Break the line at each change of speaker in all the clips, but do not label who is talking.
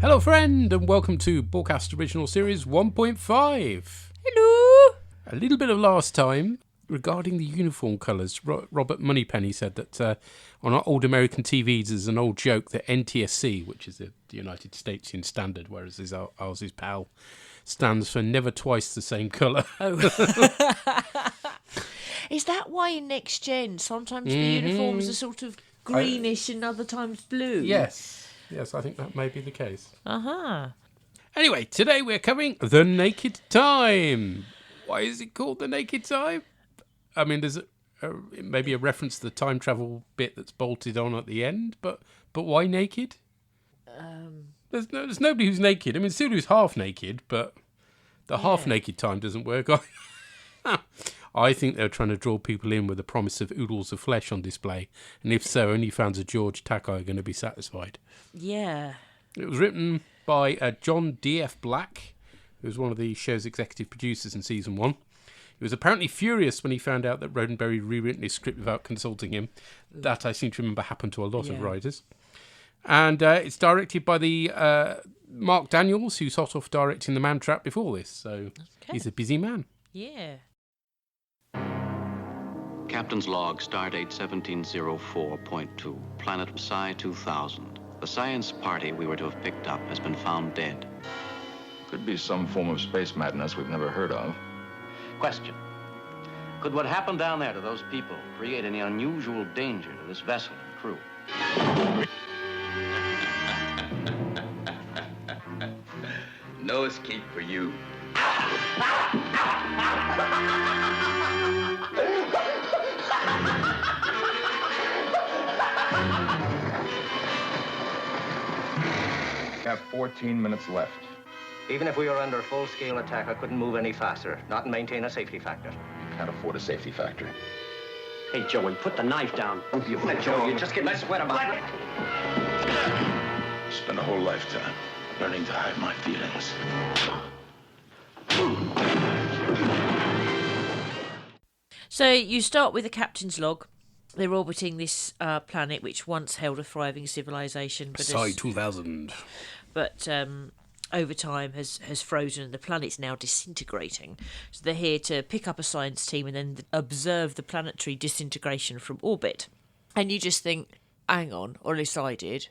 Hello, friend, and welcome to Borgcast Original Series 1.5.
Hello.
A little bit of last time regarding the uniform colours. Robert Moneypenny said that on our old American TVs there's an old joke that NTSC, which is the United States in Standard, whereas ours is PAL, stands for never twice the same colour.
Oh. Is that why in Next Gen sometimes the uniforms are sort of greenish and other times blue?
Yes, I think that may be the case.
Uh-huh.
Anyway, today we're covering The Naked Time. Why is it called The Naked Time? I mean, there's maybe a reference to the time travel bit that's bolted on at the end, but why naked? There's nobody who's naked. I mean, Sulu's half naked, but the half naked time doesn't work. I think they're trying to draw people in with the promise of oodles of flesh on display, and if so, only fans of George Takei are going to be satisfied.
Yeah.
It was written by John D.F. Black, who was one of the show's executive producers in season 1. He was apparently furious when he found out that Roddenberry rewritten his script without consulting him. That, I seem to remember, happened to a lot of writers. And it's directed by the Mark Daniels, who's hot off directing The Man Trap before this, so he's a busy man.
Yeah.
Captain's log, stardate 1704.2, planet Psi 2000. The science party we were to have picked up has been found dead.
Could be some form of space madness we've never heard of.
Question. Could what happened down there to those people create any unusual danger to this vessel and crew?
No escape for you.
Have 14 minutes left.
Even if we were under full-scale attack, I couldn't move any faster, not maintain a safety factor.
You can't afford a safety factor.
Hey, Joey, put the knife down. Joey, you just get my sweat about it.
Spent a whole lifetime learning to hide my feelings.
So you start with the captain's log. They're orbiting this planet which once held a thriving civilization. But
Psi 2000.
But over time has frozen and the planet's now disintegrating. So they're here to pick up a science team and then observe the planetary disintegration from orbit. And you just think, hang on, or at least I did,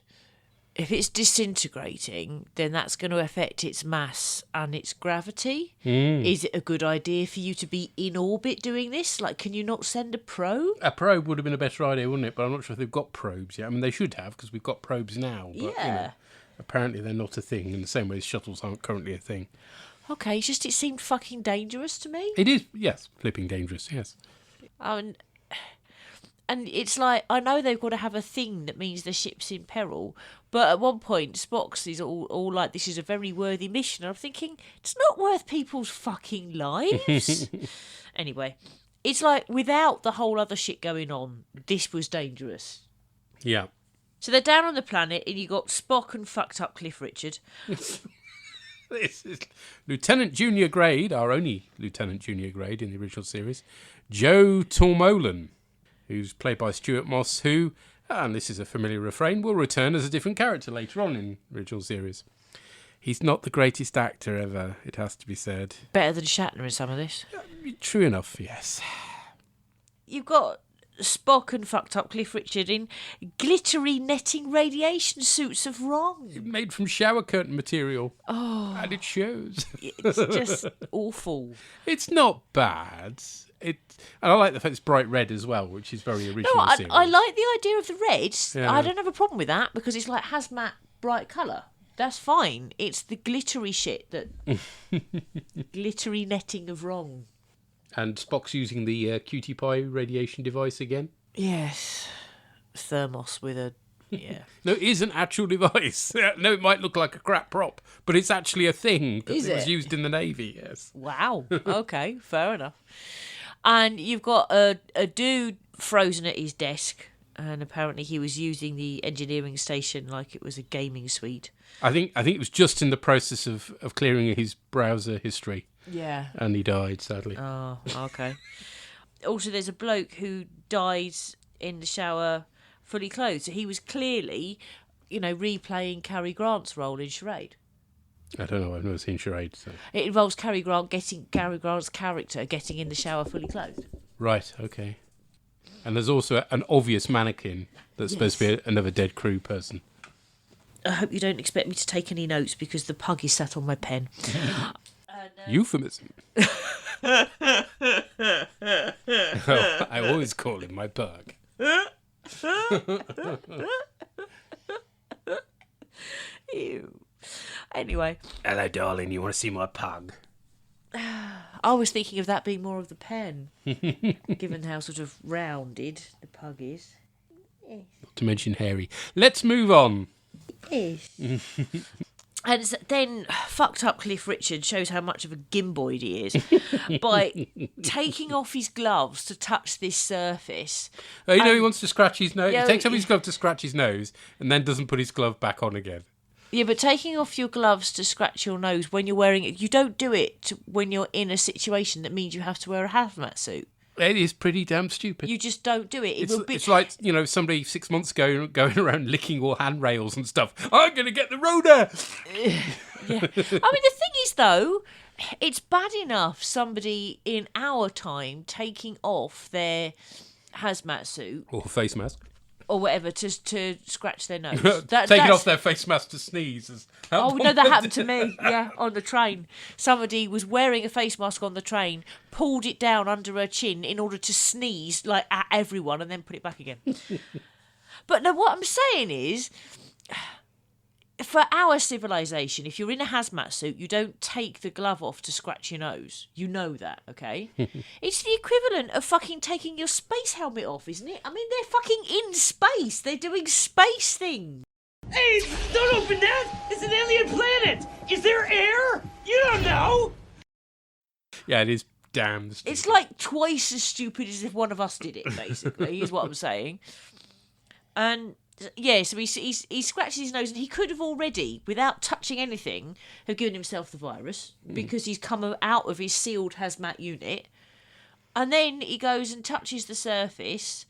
if it's disintegrating, then that's going to affect its mass and its gravity. Is it a good idea for you to be in orbit doing this? Like, can you not send a probe?
A probe would have been a better idea, wouldn't it? But I'm not sure if they've got probes yet. I mean, they should have, because we've got probes now. But, apparently they're not a thing, in the same way as shuttles aren't currently a thing.
Okay, it's just it seemed fucking dangerous to me.
It is, yes, flipping dangerous, yes.
And it's like, I know they've got to have a thing that means the ship's in peril, but at one point Spock's is all like, this is a very worthy mission. And I'm thinking, it's not worth people's fucking lives. Anyway, it's like, without the whole other shit going on, this was dangerous.
Yeah.
So they're down on the planet, and you got Spock and fucked up Cliff Richard.
This is Lieutenant Junior Grade, our only Lieutenant Junior Grade in the original series, Joe Tormolen, who's played by Stuart Moss, who, and this is a familiar refrain, will return as a different character later on in the original series. He's not the greatest actor ever, it has to be said.
Better than Shatner in some of this.
True enough, yes.
You've got Spock and fucked up Cliff Richard in glittery netting radiation suits of wrong.
Made from shower curtain material. Oh. And it shows.
It's just awful.
It's not bad. And I like the fact it's bright red as well, which is very original.
No,
series.
I like the idea of the red.
Yeah.
I don't have a problem with that because it's like hazmat bright colour. That's fine. It's the glittery shit that glittery netting of wrong.
And Spock's using the cutie pie radiation device again.
Yes, thermos with a
No, it is an actual device. No, it might look like a crap prop, but it's actually a thing.
Is
it was
it?
used in the Navy. Yes.
Wow. Okay, fair enough. And you've got a dude frozen at his desk, and apparently he was using the engineering station like it was a gaming suite.
I think it was just in the process of clearing his browser history.
Yeah.
And he died, sadly.
Oh, okay. Also, there's a bloke who died in the shower fully clothed. So he was clearly replaying Cary Grant's role in Charade.
I don't know. I've never seen Charade. So.
It involves Cary Grant's character getting in the shower fully clothed.
Right. Okay. And there's also an obvious mannequin that's supposed to be another dead crew person.
I hope you don't expect me to take any notes because the pug is sat on my pen.
Euphemism. I always call him my pug.
Ew. Anyway.
Hello, darling. You want to see my pug?
I was thinking of that being more of the pen, given how sort of rounded the pug is. Yes.
Not to mention hairy. Let's move on.
Yes. And then fucked up Cliff Richard shows how much of a gimboid he is by taking off his gloves to touch this surface.
Oh, he wants to scratch his nose.
Yeah,
he takes off his glove to scratch his nose and then doesn't put his glove back on again.
Yeah, but taking off your gloves to scratch your nose when you're wearing it, you don't do it when you're in a situation that means you have to wear a hazmat suit.
It is pretty damn stupid.
You just don't do it.
It's like, somebody 6 months ago going around licking all handrails and stuff. I'm going to get the Rona!
Yeah. I mean, the thing is, though, it's bad enough somebody in our time taking off their hazmat suit.
Or face mask.
Or whatever, to scratch their nose.
Taking off their face mask to sneeze.
Oh, no, that happened to me, on the train. Somebody was wearing a face mask on the train, pulled it down under her chin in order to sneeze, like, at everyone, and then put it back again. But no, what I'm saying is, for our civilization, if you're in a hazmat suit, you don't take the glove off to scratch your nose. You know that, okay? It's the equivalent of fucking taking your space helmet off, isn't it? I mean, they're fucking in space. They're doing space things.
Hey, don't open that! It's an alien planet! Is there air? You don't know!
Yeah, it is damn stupid.
It's like twice as stupid as if one of us did it, basically, is what I'm saying. And... yeah, so he scratches his nose, and he could have already, without touching anything, have given himself the virus because he's come out of his sealed hazmat unit. And then he goes and touches the surface,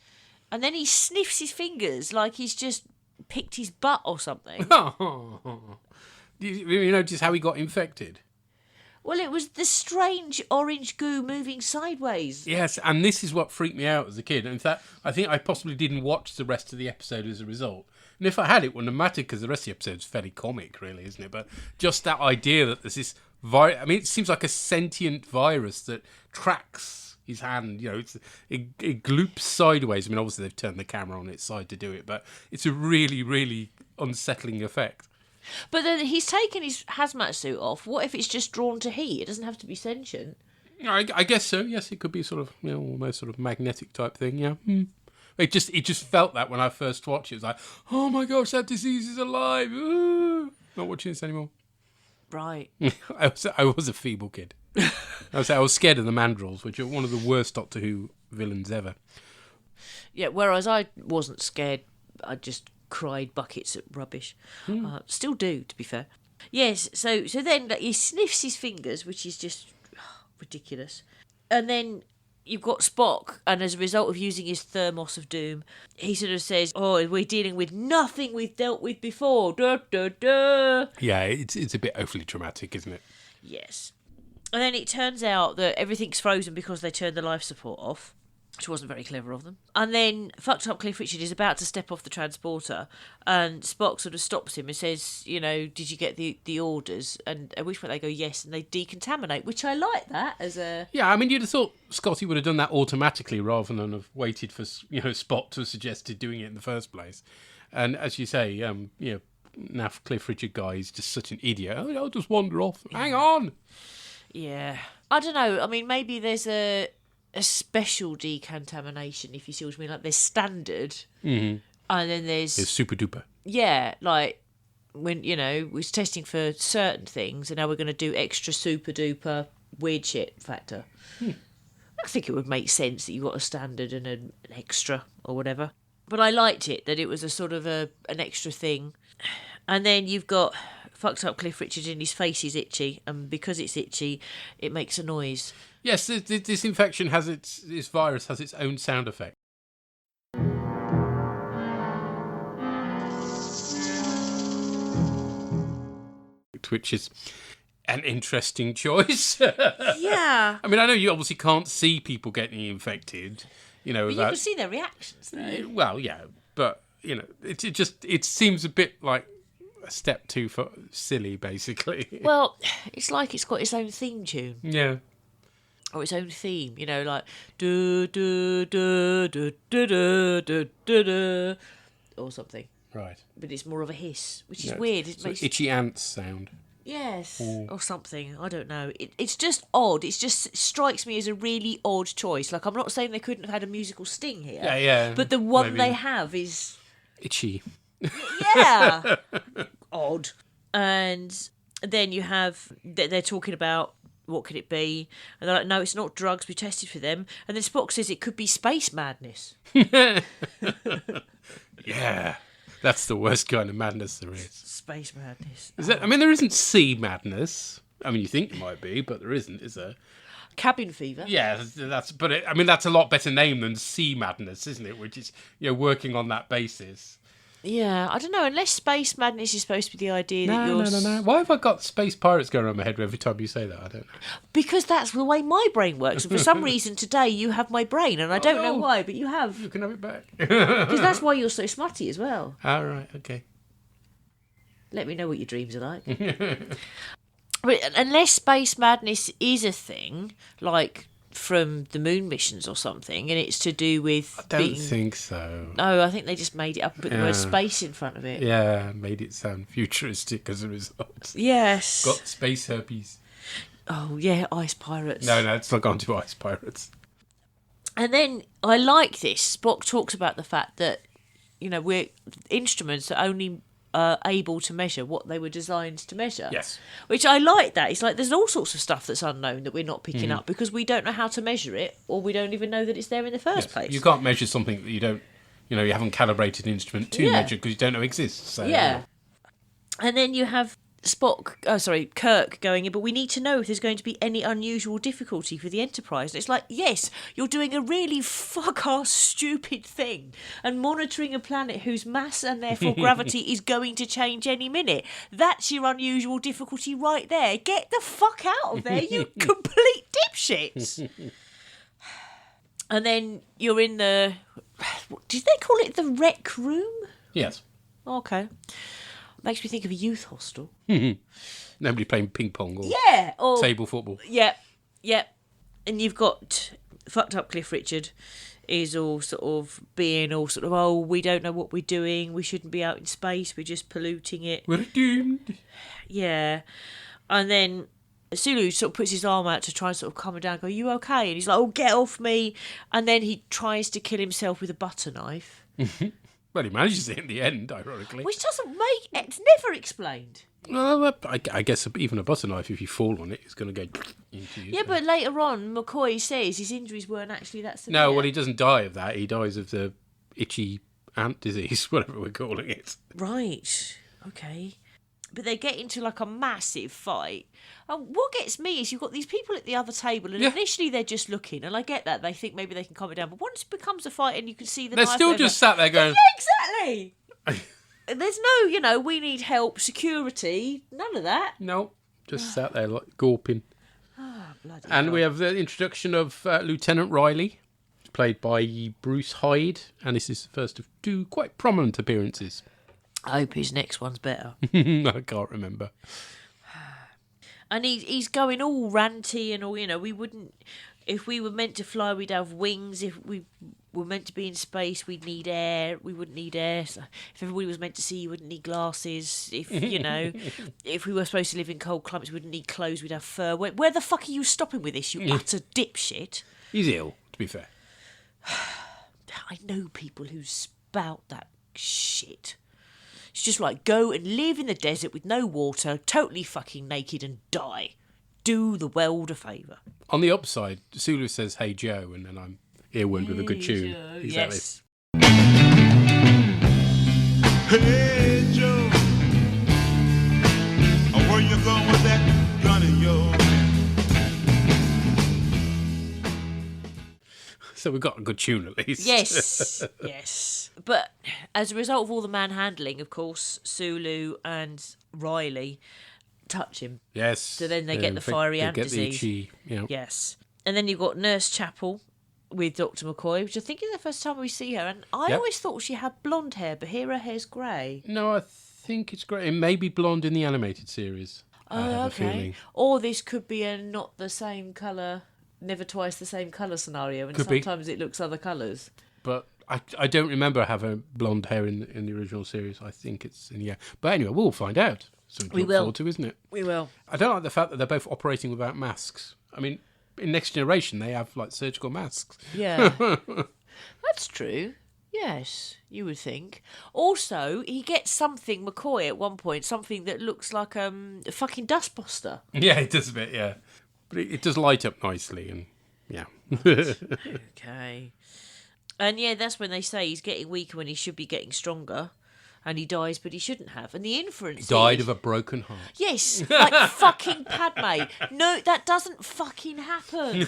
and then he sniffs his fingers like he's just picked his butt or something.
You notice how he got infected?
Well, it was the strange orange goo moving sideways.
Yes, and this is what freaked me out as a kid. In fact, I think I possibly didn't watch the rest of the episode as a result. And if I had, it wouldn't have mattered because the rest of the episode is fairly comic, really, isn't it? But just that idea that there's this virus... I mean, it seems like a sentient virus that tracks his hand. It gloops sideways. I mean, obviously they've turned the camera on its side to do it, but it's a really, really unsettling effect.
But then he's taken his hazmat suit off. What if it's just drawn to heat? It doesn't have to be sentient.
I guess so. Yes, it could be sort of, almost sort of magnetic type thing. Yeah. It just felt that when I first watched it. It was like, oh my gosh, that disease is alive. Ooh. Not watching this anymore.
Right.
I was a feeble kid. I was scared of the mandrills, which are one of the worst Doctor Who villains ever.
Yeah. Whereas I wasn't scared. I just cried buckets at rubbish. Still do, to be fair. Yes, so then he sniffs his fingers, which is just ridiculous. And then you've got Spock, and as a result of using his thermos of doom, he sort of says, oh, we're dealing with nothing we've dealt with before. Duh, duh, duh.
Yeah, it's a bit overly dramatic, isn't it?
Yes. And then it turns out that everything's frozen because they turned the life support off, which wasn't very clever of them. And then fucked up Cliff Richard is about to step off the transporter, and Spock sort of stops him and says, did you get the orders? And at which point they go, yes, and they decontaminate, which I like that as a...
Yeah, I mean, you'd have thought Scotty would have done that automatically rather than have waited for, Spock to have suggested doing it in the first place. And as you say, naff Cliff Richard guy is just such an idiot. Oh, I'll just wander off. Hang on!
Yeah. I don't know. I mean, maybe there's a special decontamination, if you see what I mean. Like, there's standard, and then there's
super duper.
Yeah, like when we're testing for certain things, and now we're going to do extra super duper weird shit factor. I think it would make sense that you've got a standard and an extra or whatever. But I liked it that it was a sort of an extra thing, and then you've got fucked up Cliff Richard and his face is itchy, and because it's itchy, it makes a noise.
Yes, this infection this virus has its own sound effect. which is an interesting choice.
Yeah.
I mean, I know you obviously can't see people getting infected,
But you
without...
can see their reactions, though.
Well, yeah, but, it seems a bit like a step too silly, basically.
Well, it's like it's got its own theme tune.
Yeah.
Or its own theme, like do do do do do do do do do, or something.
Right.
But it's more of a hiss, which is
No,
weird. It
it's
makes
itchy ants sound.
yes, or something. I don't know. It's just odd. It just strikes me as a really odd choice. Like, I'm not saying they couldn't have had a musical sting here.
Yeah.
But the one
Maybe.
they have is
Itchy.
yeah, odd. And then you have they're talking about. What could it be? And they're like, no, it's not drugs. We tested for them. And then Spock says it could be space madness.
Yeah. That's the worst kind of madness there is.
Space madness.
I mean, there isn't sea madness. I mean, you think there might be, but there isn't, is there?
Cabin fever.
Yeah, that's a lot better name than sea madness, isn't it? Which is, working on that basis.
Yeah, I don't know. Unless space madness is supposed to be the idea that you're...
No. Why have I got space pirates going around my head every time you say that? I don't know.
Because that's the way my brain works. And for some reason today you have my brain, and I don't know why, but you have.
You can have it back.
Because that's why you're so smutty as well.
All right, okay.
Let me know what your dreams are like. But unless space madness is a thing, like from the moon missions or something, and it's to do with
I don't think so.
No, I think they just made it up and put the word space in front of it.
Yeah, made it sound futuristic as a result.
Yes.
Got space herpes.
Oh, yeah, ice pirates.
No, it's not gone to ice pirates.
And then I like this. Spock talks about the fact that, we're instruments that only able to measure what they were designed to measure.
Yes.
Which I like that. It's like there's all sorts of stuff that's unknown that we're not picking up because we don't know how to measure it, or we don't even know that it's there in the first place.
You can't measure something that you don't, you haven't calibrated an instrument to measure because you don't know exists. So.
Yeah. And then you have Kirk going in, but we need to know if there's going to be any unusual difficulty for the Enterprise. And it's like, yes, you're doing a really fuck-ass stupid thing and monitoring a planet whose mass and therefore gravity is going to change any minute. That's your unusual difficulty right there. Get the fuck out of there, you complete dipshits. And then you're in the... Did they call it the rec room?
Yes.
Okay. Makes me think of a youth hostel.
Nobody playing ping pong or table football.
Yeah. And you've got fucked up Cliff Richard is all sort of being all sort of, oh, we don't know what we're doing. We shouldn't be out in space. We're just polluting it.
We're doomed.
Yeah. And then Sulu sort of puts his arm out to try and sort of calm him down. Go, are you okay? And he's like, oh, get off me. And then he tries to kill himself with a butter knife.
Well, he manages it in the end, ironically.
Which doesn't make... It's never explained.
Well, I guess even a butter knife, if you fall on it, is going to go into you.
Yeah, but later on, McCoy says his injuries weren't actually that severe.
No, well, he doesn't die of that. He dies of the itchy ant disease, whatever we're calling it.
Right. Okay. But they get into like a massive fight. And what gets me is you've got these people at the other table, and initially they're just looking, and I get that. They think maybe they can calm it down. But once it becomes a fight and you can see the
They're
knife
still
over-
just sat there going...
Yeah, exactly. There's no, we need help, security, none of that.
No, just sat there like gawping.
Bloody
And
hell.
we have the introduction of Lieutenant Riley, played by Bruce Hyde, and this is the first of two quite prominent appearances.
I hope his next one's better.
I can't remember.
And he's going all ranty and all, we wouldn't... If we were meant to fly, we'd have wings. If we were meant to be in space, we'd need air. We wouldn't need air. So if everybody was meant to see, you wouldn't need glasses. If, if we were supposed to live in cold climates, we wouldn't need clothes, we'd have fur. Where the fuck are you stopping with this, you utter dipshit?
He's ill, to be fair.
I know people who spout that shit. It's just like, go and live in the desert with no water, totally fucking naked and die. Do the world a favour.
On the upside, Sulu says, "Hey Joe," and then I'm earwormed with a good tune.
Joe,
Exactly.
yes.
Hey Joe, where you going with that gun of yours?
So we've got a good tune at least.
Yes, yes. But as a result of all the manhandling, of course, Sulu and Riley, touch him.
Yes.
So then they get the fiery ant
get
disease.
the itchy,
Yes. And then you've got Nurse Chapel with Dr. McCoy, which I think is the first time we see her. And I always thought she had blonde hair, but here her hair's grey.
No, I think it's great. It may be blonde in the animated series. I have a feeling.
Or this could be a not the same colour, never twice the same colour scenario, and sometimes it looks other colours.
But I don't remember having blonde hair in the original series. I think it's in But anyway, we'll find out. Something to look forward to, isn't it?
We will.
I don't like the fact that they're both operating without masks. I mean, in Next Generation, they have like surgical masks.
Yeah. That's true. Yes, you would think. Also, he gets something, McCoy, at one point, something that looks like a fucking dustbuster.
Yeah, it does a bit, yeah. But it does light up nicely, and yeah.
Okay. And yeah, that's when they say he's getting weaker when he should be getting stronger. And he dies, but he shouldn't have. And the inference
died of a broken heart.
Yes, like fucking Padme. No, that doesn't fucking happen.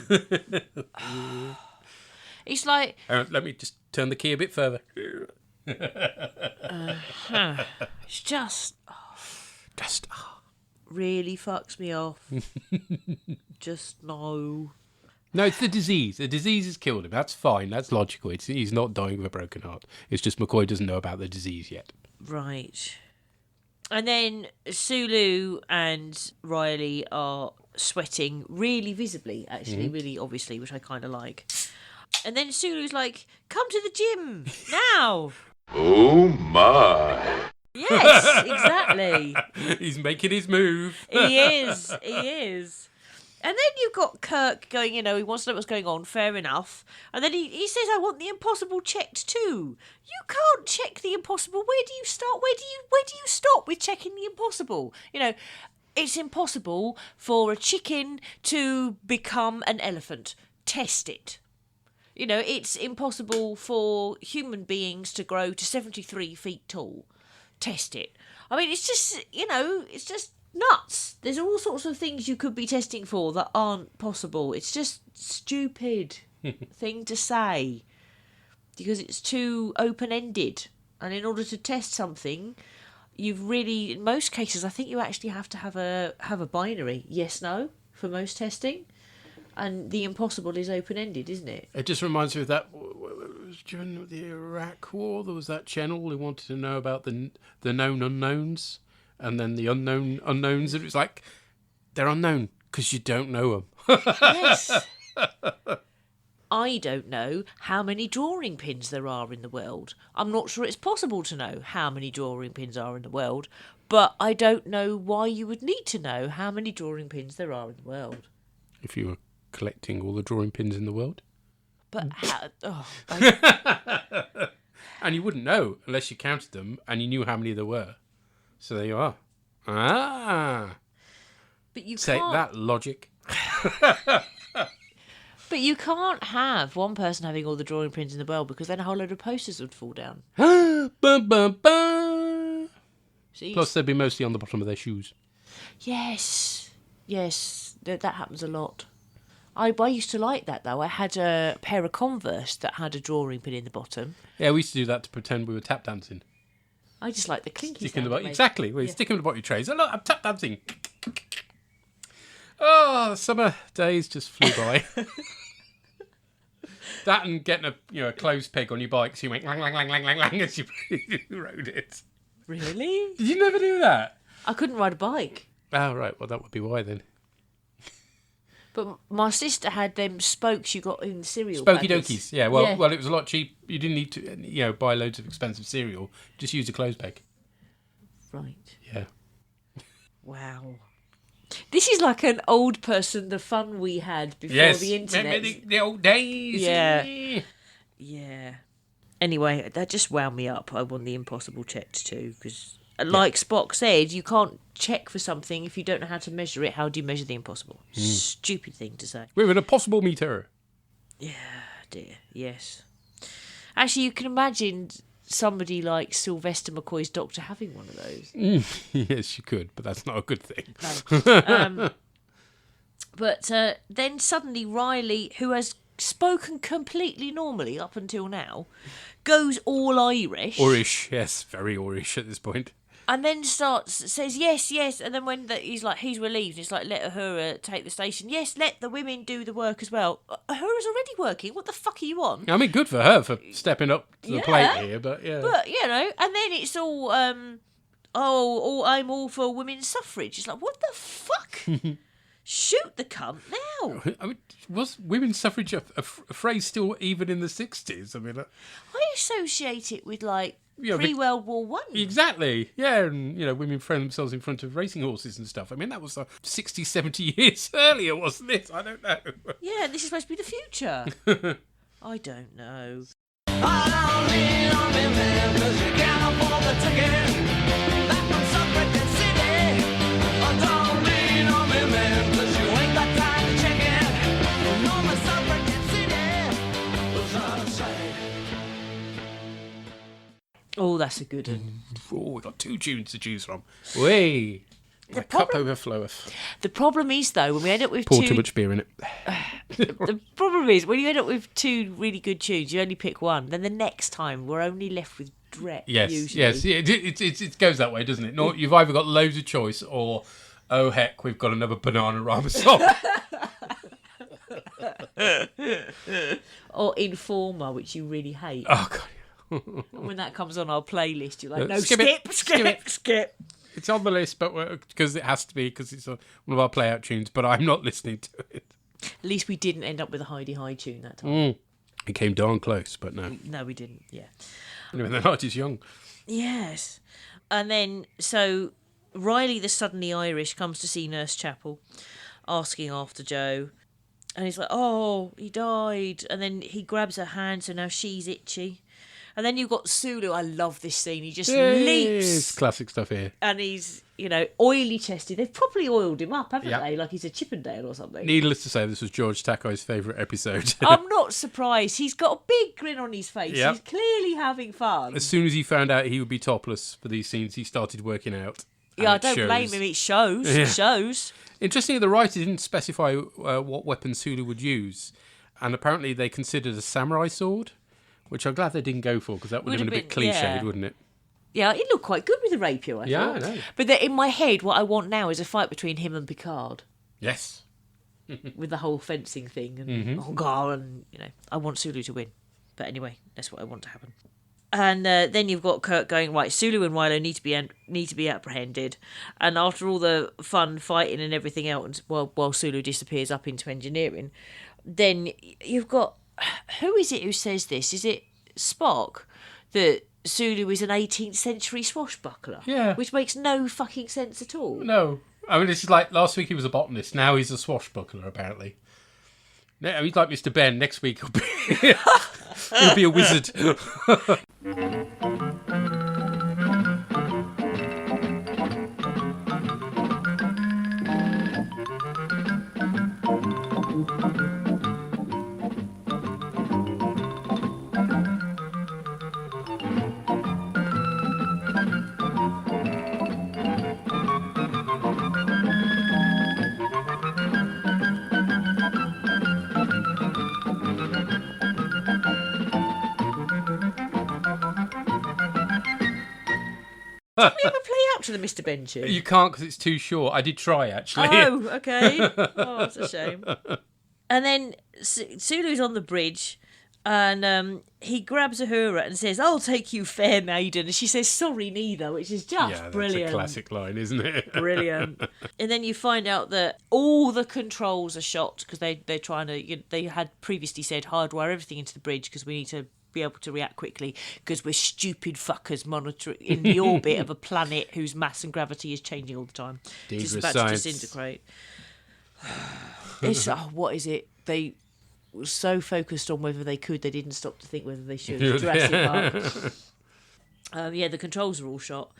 It's like...
let me just turn the key a bit further.
It's just... really fucks me off. Just no.
No, it's the disease. The disease has killed him. That's fine. That's logical. He's not dying of a broken heart. It's just McCoy doesn't know about the disease yet.
Right. And then Sulu and Riley are sweating really visibly, actually, really obviously, which I kind of like. And then Sulu's like, come to the gym, now.
Oh, my.
Yes, exactly.
He's making his move.
He is. And then you've got Kirk going, he wants to know what's going on, fair enough. And then he says, I want the impossible checked too. You can't check the impossible. Where do you start? Where do you stop with checking the impossible? It's impossible for a chicken to become an elephant. Test it. It's impossible for human beings to grow to 73 feet tall. Test it. I mean, it's just, it's just nuts. There's all sorts of things you could be testing for that aren't possible. It's just stupid thing to say because it's too open-ended. And in order to test something, you've really, in most cases, I think you actually have to have a binary yes, no for most testing. And the impossible is open-ended, isn't it?
It just reminds me of that during the Iraq War. There was that channel who wanted to know about the known unknowns, and then the unknown unknowns. And it was like they're unknown because you don't know them.
Yes. I don't know how many drawing pins there are in the world. I'm not sure it's possible to know how many drawing pins are in the world, but I don't know why you would need to know how many drawing pins there are in the world.
If you were collecting all the drawing pins in the world.
But how...
And you wouldn't know unless you counted them and you knew how many there were. So there you are. Ah.
But you
Take
can't...
that, logic.
But you can't have one person having all the drawing pins in the world because then a whole load of posters would fall down.
Bum, bum, bum.
See?
Plus they'd be mostly on the bottom of their shoes.
Yes, that happens a lot. I used to like that, though. I had a pair of Converse that had a drawing pin in the bottom.
Yeah, we used to do that to pretend we were tap dancing.
I just like the clinky
Stick in
sound
the
it
bottom.
made.
Exactly. We stick them in the bottom of your trays. Oh, look, I'm tap dancing. Oh, the summer days just flew by. That and getting a clothes peg on your bike so you went lang, lang, lang, lang, lang, lang as you rode it.
Really?
Did you never do that?
I couldn't ride a bike.
Oh, right. Well, that would be why then.
But my sister had them spokes you got in cereal
Spokey
packets.
dokies. Yeah, well, it was a lot cheap. You didn't need to, buy loads of expensive cereal. Just use a clothes peg.
Right.
Yeah.
Wow. This is like an old person, the fun we had before the internet.
Remember the old days.
Yeah. Yeah. Anyway, that just wound me up. I want the impossible checked too, because like Spock said, you can't check for something if you don't know how to measure it. How do you measure the impossible? Stupid thing to say.
We're in a possible meter.
Yeah, dear. Yes. Actually, you can imagine somebody like Sylvester McCoy's doctor having one of those.
Yes, you could, but that's not a good thing.
No. But then suddenly Riley, who has spoken completely normally up until now, goes all Irish.
Irish, yes, very Irish at this point.
And then says yes, and then when he's relieved, it's like, let Uhura take the station. Yes, let the women do the work as well. Uhura's already working. What the fuck are you on?
I mean, good for her for stepping up to the plate here, but yeah.
But and then it's all I'm all for women's suffrage. It's like, what the fuck? Shoot the cunt now.
I mean, was women's suffrage a phrase still even in the 60s? I mean,
I associate it with like
Yeah,
pre-World War One.
Exactly, yeah, and women throwing themselves in front of racing horses and stuff. I mean, that was 60, 70 years earlier, wasn't it? I don't know.
Yeah, this is supposed to be the future. I don't know. Oh, that's a good one.
Oh, we've got 2 tunes to choose from. Way. The cup overfloweth.
The problem is, though, when we end up with
Pour too much beer in it.
The problem is, when you end up with 2 really good tunes, you only pick one. Then the next time, we're only left with dreck, usually.
Yes. It goes that way, doesn't it? No, you've either got loads of choice or, oh, heck, we've got another Bananarama song.
Or Informer, which you really hate.
Oh, God.
When that comes on our playlist, you're like, no,
skip it.
skip.
It's on the list, but because it has to be, because it's one of our play-out tunes, but I'm not listening to it.
At least we didn't end up with a Heidi High tune that time.
It came darn close, but no.
No, we didn't, yeah.
Anyway, the night is young.
Yes. And then, so, Riley the Suddenly Irish comes to see Nurse Chapel, asking after Joe. And he's like, oh, he died. And then he grabs her hand, so now she's itchy. And then you've got Sulu. I love this scene. He just leaps.
It's classic stuff here.
And he's, oily chested. They've probably oiled him up, haven't they? Like he's a Chippendale or something.
Needless to say, this was George Takei's favourite episode.
I'm not surprised. He's got a big grin on his face.
Yep.
He's clearly having fun.
As soon as he found out he would be topless for these scenes, he started working out.
Yeah, I don't blame him. It shows.
Yeah.
It shows.
Interestingly, the writer didn't specify what weapon Sulu would use. And apparently they considered a samurai sword, which I'm glad they didn't go for, because that would have been a bit cliched, wouldn't it?
Yeah, it looked quite good with the rapier, I thought.
I know.
But in my head, what I want now is a fight between him and Picard.
Yes.
With the whole fencing thing. And, oh, God, and, I want Sulu to win. But anyway, that's what I want to happen. And then you've got Kirk going, right, Sulu and Rilo need to be apprehended. And after all the fun fighting and everything else, while Sulu disappears up into engineering, then you've got... Who is it who says this? Is it Spock? That Sulu is an 18th century swashbuckler?
Yeah.
Which makes no fucking sense at all.
No. I mean, this is like last week he was a botanist. Now he's a swashbuckler, apparently. No, he's like Mr. Ben. Next week he'll be a wizard.
Can we ever play out to the Mr. Ben tune?
You can't because it's too short. I did try, actually.
Oh, okay. Oh, that's a shame. And then Sulu's on the bridge, and he grabs Uhura and says, "I'll take you, fair maiden." And she says, "Sorry, neither," which is just brilliant.
That's a classic line, isn't it?
Brilliant. And then you find out that all the controls are shot because they're trying to. They had previously said hardwire everything into the bridge because we need to be able to react quickly because we're stupid fuckers monitoring in the orbit of a planet whose mass and gravity is changing all the time. It's about
science.
to disintegrate. It's what is it? They were so focused on whether they could, they didn't stop to think whether they should. Jurassic Park. The controls are all shot.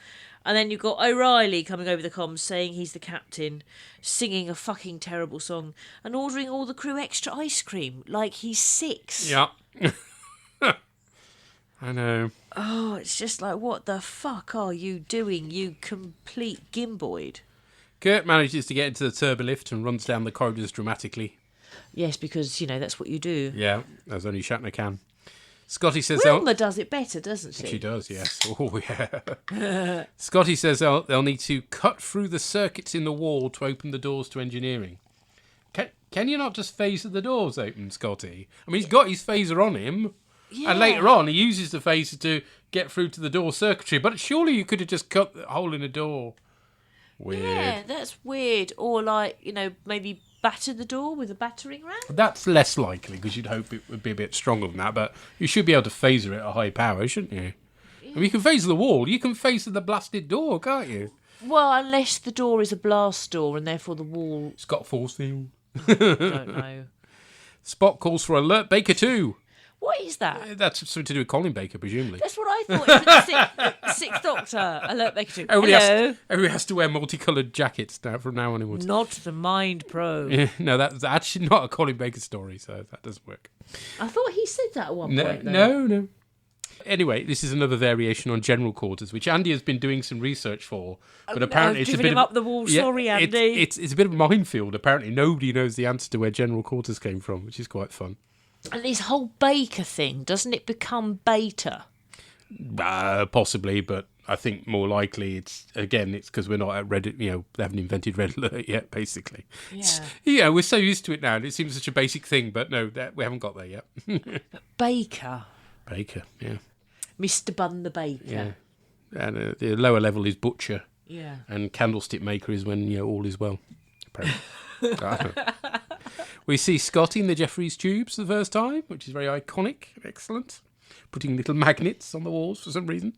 And then you've got O'Reilly coming over the comms saying he's the captain, singing a fucking terrible song, and ordering all the crew extra ice cream like he's 6.
Yeah. I know.
Oh, it's just like, what the fuck are you doing, you complete gimboid?
Kurt manages to get into the turbolift and runs down the corridors dramatically.
Yes, because, that's what you do.
Yeah, as only Shatner can. Scotty says
Wilma does it better, doesn't she?
She does, yes. Oh, yeah. Scotty says they'll need to cut through the circuits in the wall to open the doors to engineering. Can you not just phaser the doors open, Scotty? I mean, he's got his phaser on him.
Yeah.
And later on, he uses the phaser to get through to the door circuitry. But surely you could have just cut the hole in the door. Weird.
Yeah, that's weird. Or maybe batter the door with a battering ram?
That's less likely, because you'd hope it would be a bit stronger than that. But you should be able to phaser it at high power, shouldn't you? Yeah. I mean, you can phaser the wall. You can phaser the blasted door, can't you?
Well, unless the door is a blast door and therefore the wall...
It's got a force field.
I don't know.
Spock calls for Alert Baker 2.
What is that?
That's something to do with Colin Baker, presumably.
That's what I thought. It's the Sixth Doctor. Alert Baker 2. Hello.
Everybody has to wear multicoloured jackets from now onwards.
Not the Mind Probe.
Yeah, no, that's actually not a Colin Baker story, so that doesn't work.
I thought he said that at one point, though.
No. Anyway, this is another variation on general quarters, which Andy has been doing some research for. But apparently, it's a bit
him up the wall. Sorry, Andy.
It's a bit of a minefield. Apparently, nobody knows the answer to where general quarters came from, which is quite fun.
And this whole Baker thing, doesn't it become Beta?
Possibly, but I think more likely it's because we're not at Reddit. They haven't invented Red Alert yet. Basically,
yeah.
We're so used to it now, and it seems such a basic thing. But no, we haven't got there yet.
But Baker,
yeah.
Mr. Bun the Baker.
Yeah. And the lower level is Butcher.
Yeah.
And Candlestick Maker is when all is well. We see Scotty in the Jeffries tubes for the first time, which is very iconic and excellent. Putting little magnets on the walls for some reason.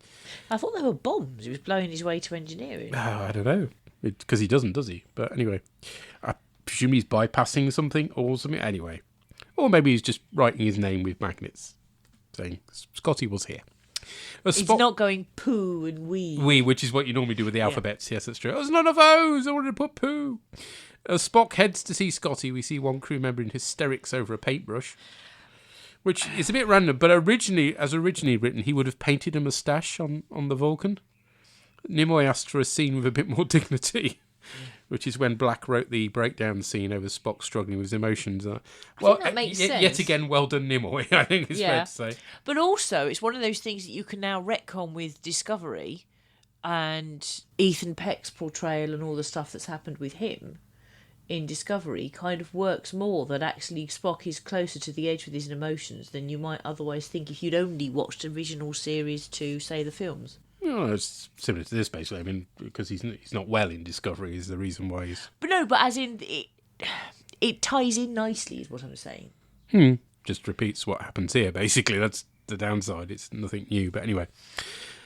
I thought they were bombs. He was blowing his way to engineering.
I don't know. Because he doesn't, does he? But anyway, I presume he's bypassing something or something. Anyway. Or maybe he's just writing his name with magnets, saying Scotty was here.
He's not going poo and wee.
Which is what you normally do with the alphabets. Yes, that's true. There's none of those. I wanted to put poo. As Spock heads to see Scotty, we see one crew member in hysterics over a paintbrush, which is a bit random, but originally written, he would have painted a moustache on the Vulcan. Nimoy asked for a scene with a bit more dignity, which is when Black wrote the breakdown scene over Spock struggling with his emotions.
I think that makes sense.
Yet again, well done, Nimoy, I think it's fair to say.
But also, it's one of those things that you can now retcon with Discovery and Ethan Peck's portrayal and all the stuff that's happened with him in Discovery kind of works more, that actually Spock is closer to the edge with his emotions than you might otherwise think if you'd only watched original series to, say, the films.
No, it's similar to this, basically. I mean, because he's not well in Discovery is the reason why he's...
But as in, it ties in nicely, is what I'm saying.
Just repeats what happens here, basically. That's the downside. It's nothing new. But anyway,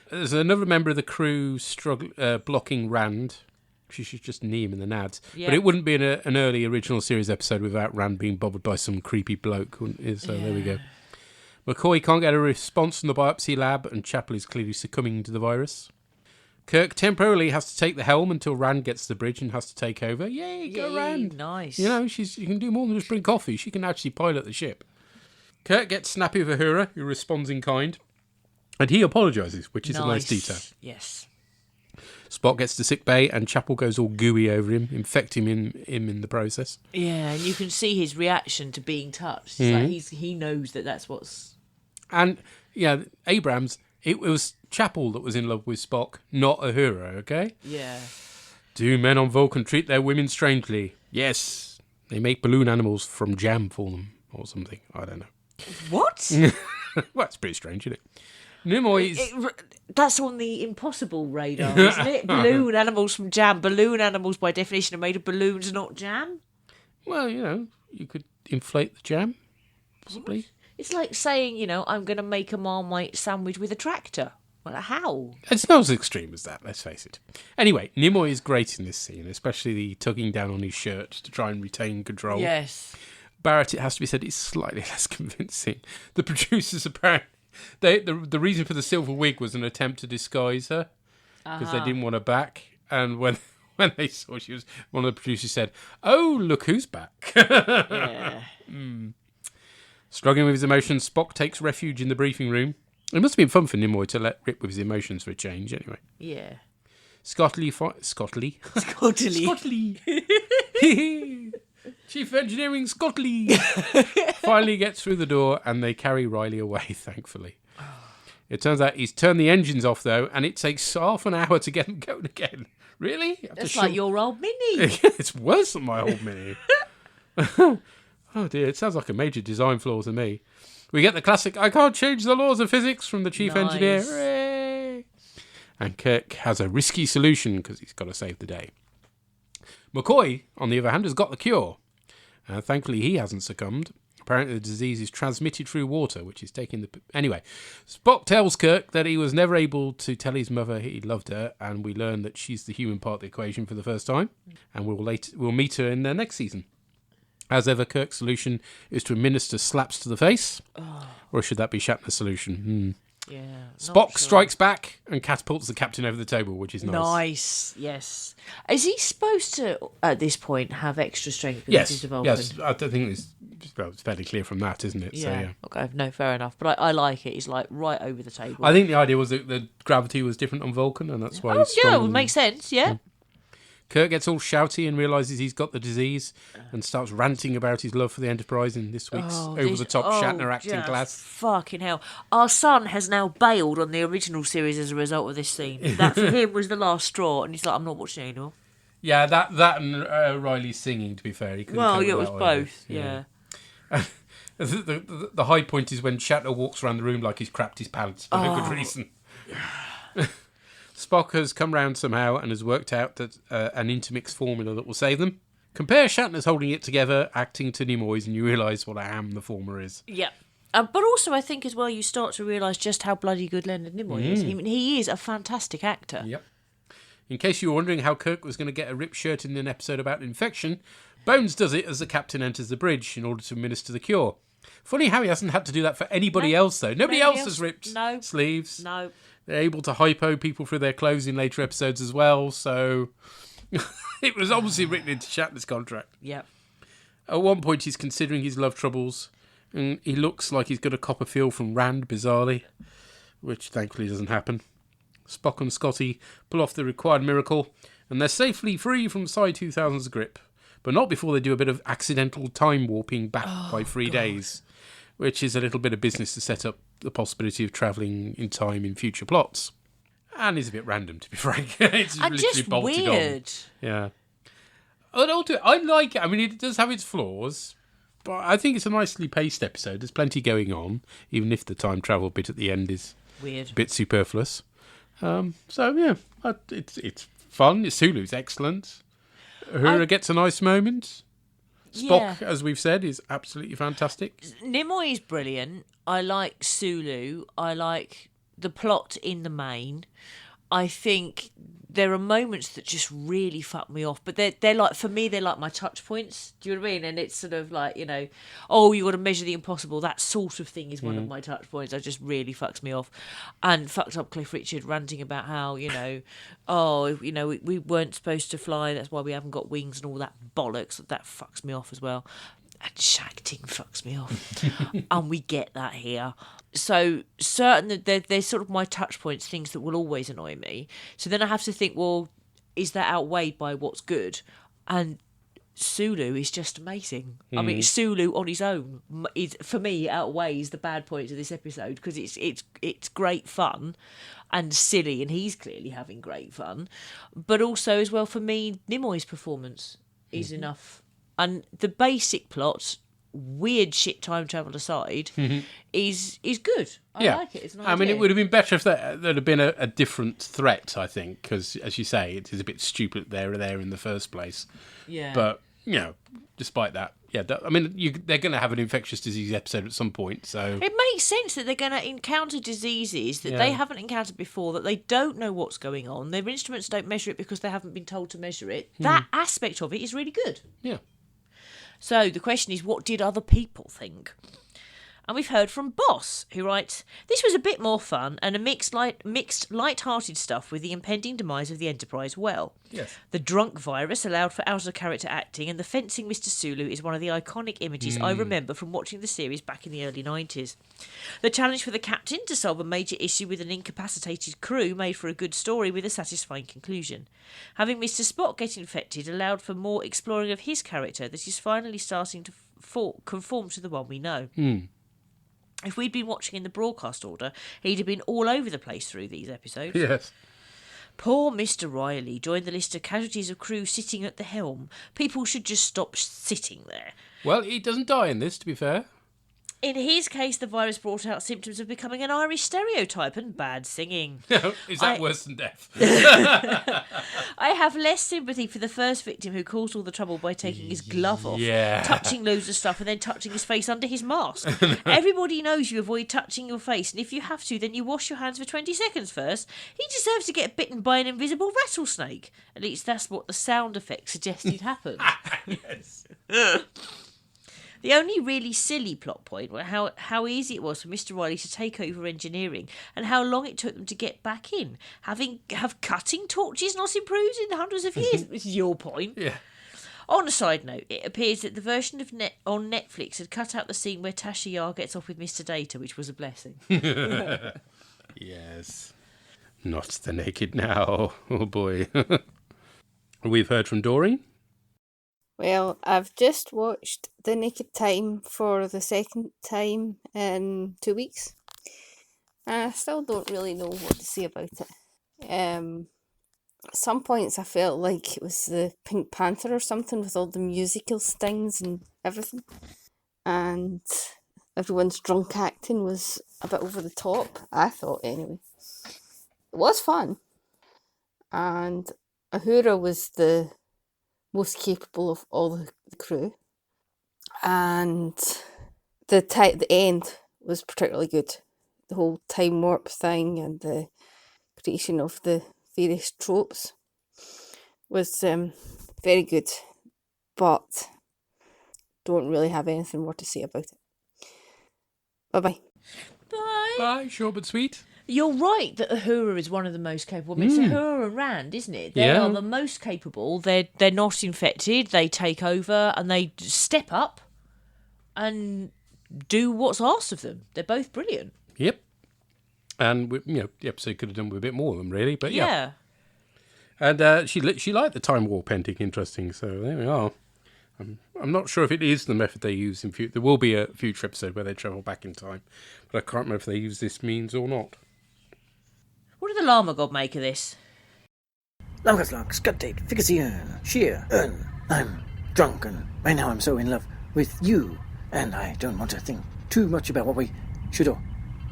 there's another member of the crew blocking Rand. She should just knee him in the nads. Yeah. But it wouldn't be an early original series episode without Rand being bothered by some creepy bloke, wouldn't it? So there we go. McCoy can't get a response from the biopsy lab, and Chapel is clearly succumbing to the virus. Kirk temporarily has to take the helm until Rand gets to the bridge and has to take over. Yay, go Rand!
Nice.
She can do more than just bring coffee. She can actually pilot the ship. Kirk gets snappy with Uhura, who responds in kind, and he apologises, which is a nice detail.
Yes.
Spock gets to sick bay, and Chapel goes all gooey over him, infecting him in the process.
Yeah, and you can see his reaction to being touched. It's like he knows that's what's...
And, Abrams, it was Chapel that was in love with Spock, not Uhura, okay?
Yeah.
Do men on Vulcan treat their women strangely? Yes. They make balloon animals from jam for them, or something. I don't know.
What?
Well, it's pretty strange, isn't it? Nimoy
that's on the impossible radar, isn't it? Balloon animals from jam. Balloon animals, by definition, are made of balloons, not jam.
Well, you could inflate the jam, possibly.
What? It's like saying, I'm going to make a Marmite sandwich with a tractor. Well, how?
It's not as extreme as that, let's face it. Anyway, Nimoy is great in this scene, especially the tugging down on his shirt to try and retain control.
Yes.
Barrett, it has to be said, is slightly less convincing. The producers apparently... The reason for the silver wig was an attempt to disguise her because they didn't want her back. And when they saw she was, one of the producers said, "Oh, look who's back!"
Yeah.
Struggling with his emotions, Spock takes refuge in the briefing room. It must have been fun for Nimoy to let rip with his emotions for a change, anyway.
Yeah.
Scotley. Chief Engineering Scotland finally gets through the door and they carry Riley away, thankfully. It turns out he's turned the engines off, though, and it takes half an hour to get them going again. Really?
It's like your old Mini.
It's worse than my old Mini. Oh, dear. It sounds like a major design flaw to me. We get the classic, I can't change the laws of physics from the chief engineer. Hooray! And Kirk has a risky solution because he's got to save the day. McCoy, on the other hand, has got the cure. Thankfully, he hasn't succumbed. Apparently, the disease is transmitted through water, which is taking the... Anyway, Spock tells Kirk that he was never able to tell his mother he loved her, and we learn that she's the human part of the equation for the first time, and we'll meet her in the next season. As ever, Kirk's solution is to administer slaps to the face, or should that be Shatner's solution?
Yeah.
Spock strikes back and catapults the captain over the table, which is nice.
Nice, yes. Is he supposed to, at this point, have extra strength because he's a Vulcan?
Yes, I don't think it's fairly clear from that, isn't it?
Yeah.
So, yeah.
Okay, no, fair enough. But I like it. He's like right over the table.
I think the idea was that the gravity was different on Vulcan, and that's why he's strong.
Yeah, it would make sense, yeah.
Kirk gets all shouty and realises he's got the disease and starts ranting about his love for the Enterprise in this week's over-the-top Shatner acting class.
Fucking hell. Our son has now bailed on the original series as a result of this scene. That for him was the last straw, and he's like, I'm not watching it anymore.
Yeah, that and Riley singing, to be fair. He couldn't cope with
it was
that
both,
either.
yeah.
The high point is when Shatner walks around the room like he's crapped his pants for no good reason. Spock has come round somehow and has worked out that an intermix formula that will save them. Compare Shatner's holding it together, acting to Nimoy's, and you realise what a ham the former is.
Yeah. But also, I think as well, you start to realise just how bloody good Leonard Nimoy is. I mean, he is a fantastic actor.
Yep. In case you were wondering how Kirk was going to get a ripped shirt in an episode about infection, Bones does it as the captain enters the bridge in order to administer the cure. Funny how he hasn't had to do that for anybody else, though. Nobody else has ripped sleeves.
No.
They're able to hypo people through their clothes in later episodes as well, so it was obviously written into Shatner's contract.
Yep.
At one point, he's considering his love troubles, and he looks like he's got a copper feel from Rand, bizarrely, which thankfully doesn't happen. Spock and Scotty pull off the required miracle, and they're safely free from Psi 2000's grip, but not before they do a bit of accidental time warping back by 3 days, which is a little bit of business to set up the possibility of travelling in time in future plots. And is a bit random, to be frank. It's
and
literally
just
bolted
weird.
on. Yeah. I like it. I mean, it does have its flaws, but I think it's a nicely paced episode. There's plenty going on, even if the time travel bit at the end is
weird,
a bit superfluous. So, yeah, it's fun. Sulu's excellent. Uhura gets a nice moment. Spock, as we've said, is absolutely fantastic.
Nimoy is brilliant. I like Sulu. I like the plot in the main. I think there are moments that just really fuck me off, but they're like, for me, they're like my touch points. Do you know what I mean? And it's sort of like, you know, you got to measure the impossible. That sort of thing is one of my touch points. That just really fucks me off. And fucked up Cliff Richard ranting about how, you know, we weren't supposed to fly. That's why we haven't got wings and all that bollocks. That fucks me off as well. And shacking fucks me off. And we get that here. So certain that they're sort of my touch points, things that will always annoy me. So then I have to think, well, is that outweighed by what's good? And Sulu is just amazing. I mean, Sulu on his own, for me, outweighs the bad points of this episode because it's great fun and silly, and he's clearly having great fun. But also, as well, for me, Nimoy's performance is enough. And the basic plot, weird shit time travel aside, is good. I like it. It's an idea.
I mean, it would have been better if there had been a different threat, I think, because, as you say, it is a bit stupid they were there in the first place.
Yeah.
But, you know, despite that, I mean, they're going to have an infectious disease episode at some point, so...
It makes sense that they're going to encounter diseases that they haven't encountered before, that they don't know what's going on. Their instruments don't measure it because they haven't been told to measure it. That aspect of it is really good.
Yeah.
So the question is, what did other people think? And we've heard from Boss, who writes, "This was a bit more fun and a mixed light-hearted stuff with the impending demise of the Enterprise well.
Yes.
The drunk virus allowed for out-of-character acting, and the fencing Mr. Sulu is one of the iconic images I remember from watching the series back in the early 90s. The challenge for the captain to solve a major issue with an incapacitated crew made for a good story with a satisfying conclusion. Having Mr. Spock get infected allowed for more exploring of his character that is finally starting to conform to the one we know. If we'd been watching in the broadcast order, he'd have been all over the place through these episodes.
Yes.
Poor Mr. Riley joined the list of casualties of crew sitting at the helm. People should just stop sitting there.
Well, he doesn't die in this, to be fair.
In his case, the virus brought out symptoms of becoming an Irish stereotype and bad singing.
Is that worse than death?
I have less sympathy for the first victim who caused all the trouble by taking his glove off,
Yeah.
touching loads of stuff and then touching his face under his mask. Everybody knows you avoid touching your face, and if you have to, then you wash your hands for 20 seconds first. He deserves to get bitten by an invisible rattlesnake. At least that's what the sound effect suggested happened.
Yes.
The only really silly plot point was how easy it was for Mr. Riley to take over engineering and how long it took them to get back in. Have cutting torches not improved in hundreds of years? This is your point.
Yeah.
On a side note, it appears that the version of on Netflix had cut out the scene where Tasha Yar gets off with Mr. Data, which was a blessing.
Yes. Not the naked now. Oh boy. We've heard from Doreen.
Well, I've just watched The Naked Time for the second time in 2 weeks. And I still don't really know what to say about it. At some points I felt like it was the Pink Panther or something with all the musical stings and everything. And everyone's drunk acting was a bit over the top, I thought anyway. It was fun. And Uhura was the most capable of all the crew, and the end was particularly good. The whole time warp thing and the creation of the various tropes was very good, but don't really have anything more to say about it. Bye-bye.
Bye.
Bye, short but sweet.
You're right that Uhura is one of the most capable. I mean, it's Uhura and Rand, isn't it? They are the most capable. They're not infected. They take over and they step up and do what's asked of them. They're both brilliant.
Yep. And the episode could have done with a bit more of them, really. But yeah. And she liked the time warp ending. Interesting. So there we are. I'm not sure if it is the method they use in future. There will be a future episode where they travel back in time, but I can't remember if they use this means or not.
What did the Llama God make of this?
Lamkaslag, Scudtate, Ficasian, Sheer, I'm drunk, and right now I'm so in love with you, and I don't want to think too much about what we should or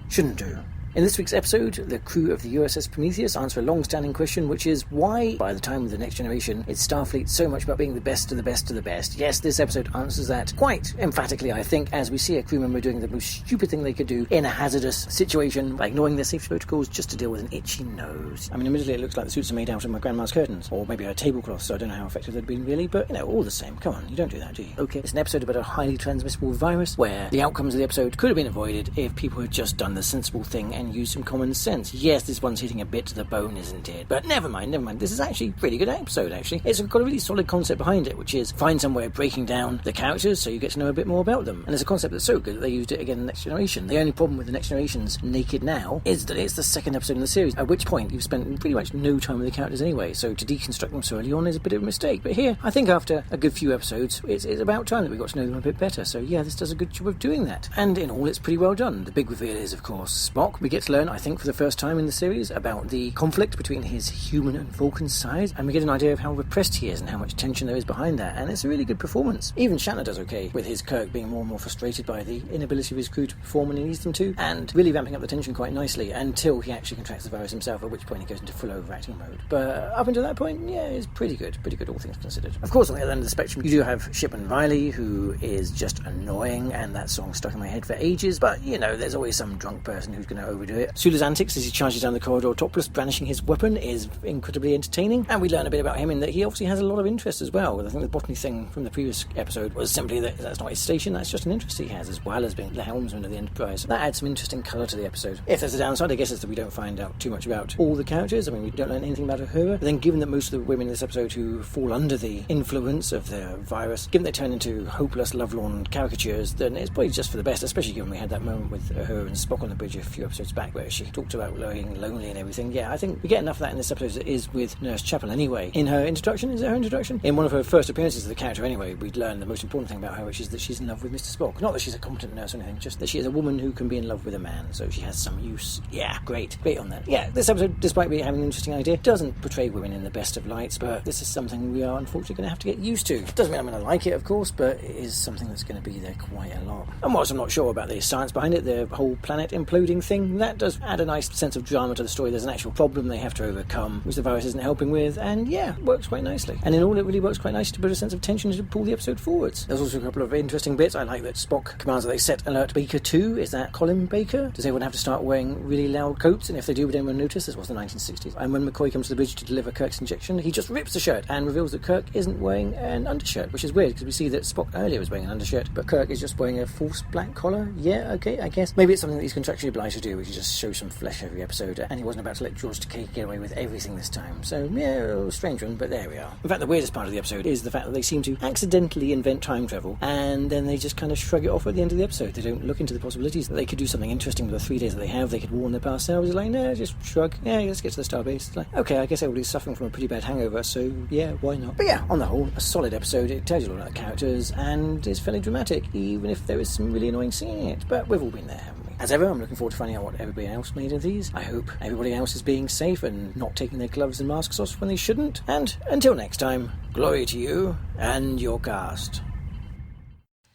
shouldn't do. In this week's episode, the crew of the USS Prometheus answer a long-standing question, which is why, by the time of the Next Generation, is Starfleet so much about being the best of the best of the best? Yes, this episode answers that quite emphatically, I think, as we see a crew member doing the most stupid thing they could do in a hazardous situation by ignoring their safety protocols just to deal with an itchy nose. I mean, admittedly, it looks like the suits are made out of my grandma's curtains, or maybe a tablecloth, so I don't know how effective they'd been really, but, all the same, come on, you don't do that, do you? Okay, it's an episode about a highly transmissible virus, where the outcomes of the episode could have been avoided if people had just done the sensible thing and used some common sense. Yes, this one's hitting a bit to the bone, isn't it? But never mind. This is actually a pretty good episode, actually. It's got a really solid concept behind it, which is find some way of breaking down the characters so you get to know a bit more about them. And it's a concept that's so good that they used it again in the Next Generation. The only problem with the Next Generation's Naked Now is that it's the second episode in the series, at which point you've spent pretty much no time with the characters anyway, so to deconstruct them so early on is a bit of a mistake. But here, I think after a good few episodes, it's about time that we got to know them a bit better. So yeah, this does a good job of doing that. And in all, it's pretty well done. The big reveal is, of course, Spock. We get to learn, I think, for the first time in the series about the conflict between his human and Vulcan side, and we get an idea of how repressed he is and how much tension there is behind that, and it's a really good performance. Even Shatner does okay, with his Kirk being more and more frustrated by the inability of his crew to perform when he needs them to, and really ramping up the tension quite nicely until he actually contracts the virus himself, at which point he goes into full overacting mode. But up until that point, yeah, it's pretty good all things considered. Of course, on the other end of the spectrum, you do have Shipman Riley, who is just annoying, and that song stuck in my head for ages, but there's always some drunk person who's going to we do it. Sulu's antics as he charges down the corridor topless, brandishing his weapon, is incredibly entertaining, and we learn a bit about him in that he obviously has a lot of interests as well. I think the botany thing from the previous episode was simply that that's not his station, that's just an interest he has, as well as being the helmsman of the Enterprise. That adds some interesting colour to the episode. If there's a downside, I guess it's that we don't find out too much about all the characters. I mean, we don't learn anything about Uhura. But then given that most of the women in this episode who fall under the influence of the virus, given they turn into hopeless, lovelorn caricatures, then it's probably just for the best, especially given we had that moment with her and Spock on the bridge a few episodes back where she talked about being lonely and everything. Yeah, I think we get enough of that in this episode as it is with Nurse Chapel anyway. In her introduction, is it her introduction? In one of her first appearances of the character anyway, we'd learn the most important thing about her, which is that she's in love with Mr. Spock. Not that she's a competent nurse or anything, just that she is a woman who can be in love with a man, so she has some use. Yeah, great on that. Yeah, this episode, despite me having an interesting idea, doesn't portray women in the best of lights, but this is something we are unfortunately going to have to get used to. Doesn't mean I'm going to like it, of course, but it is something that's going to be there quite a lot. And whilst I'm not sure about the science behind it, the whole planet imploding thing, that does add a nice sense of drama to the story. There's an actual problem they have to overcome, which the virus isn't helping with, and yeah, works quite nicely. And in all, it really works quite nicely to put a sense of tension to pull the episode forwards. There's also a couple of interesting bits. I like that Spock commands that they set alert Baker 2. Is that Colin Baker? Does everyone have to start wearing really loud coats? And if they do, would anyone notice? This was the 1960s. And when McCoy comes to the bridge to deliver Kirk's injection, he just rips the shirt and reveals that Kirk isn't wearing an undershirt, which is weird because we see that Spock earlier was wearing an undershirt, but Kirk is just wearing a false black collar. Yeah, okay, I guess. Maybe it's something that he's contractually obliged to do, which is just show some flesh every episode, and he wasn't about to let George Takei get away with everything this time. So, yeah, strange one, but there we are. In fact, the weirdest part of the episode is the fact that they seem to accidentally invent time travel, and then they just kind of shrug it off at the end of the episode. They don't look into the possibilities that they could do something interesting with the 3 days that they have. They could warn their past selves. It's like, no, just shrug. Yeah, let's get to the starbase. It's like, okay, I guess everybody's suffering from a pretty bad hangover, so yeah, why not? But yeah, on the whole, a solid episode. It tells you all about the characters, and is fairly dramatic, even if there is some really annoying scenes in it. But we've all been there, haven't we? As ever, I'm looking forward to finding out what everybody else made of these. I hope everybody else is being safe and not taking their gloves and masks off when they shouldn't. And until next time, glory to you and your cast.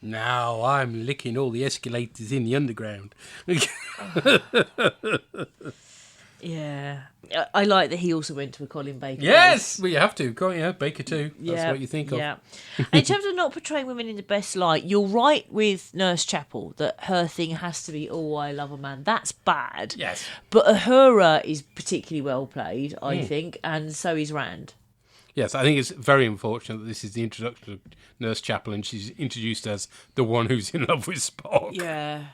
Now I'm licking all the escalators in the underground.
Yeah. I like that he also went to a Colin Baker.
Yes! Well, you have to, can't you? Baker too. That's what you think of.
Yeah. In terms of not portraying women in the best light, you're right with Nurse Chapel that her thing has to be, oh, I love a man. That's bad.
Yes.
But Uhura is particularly well played, I think, and so is Rand.
Yes, I think it's very unfortunate that this is the introduction of Nurse Chapel and she's introduced as the one who's in love with Spock.
Yeah.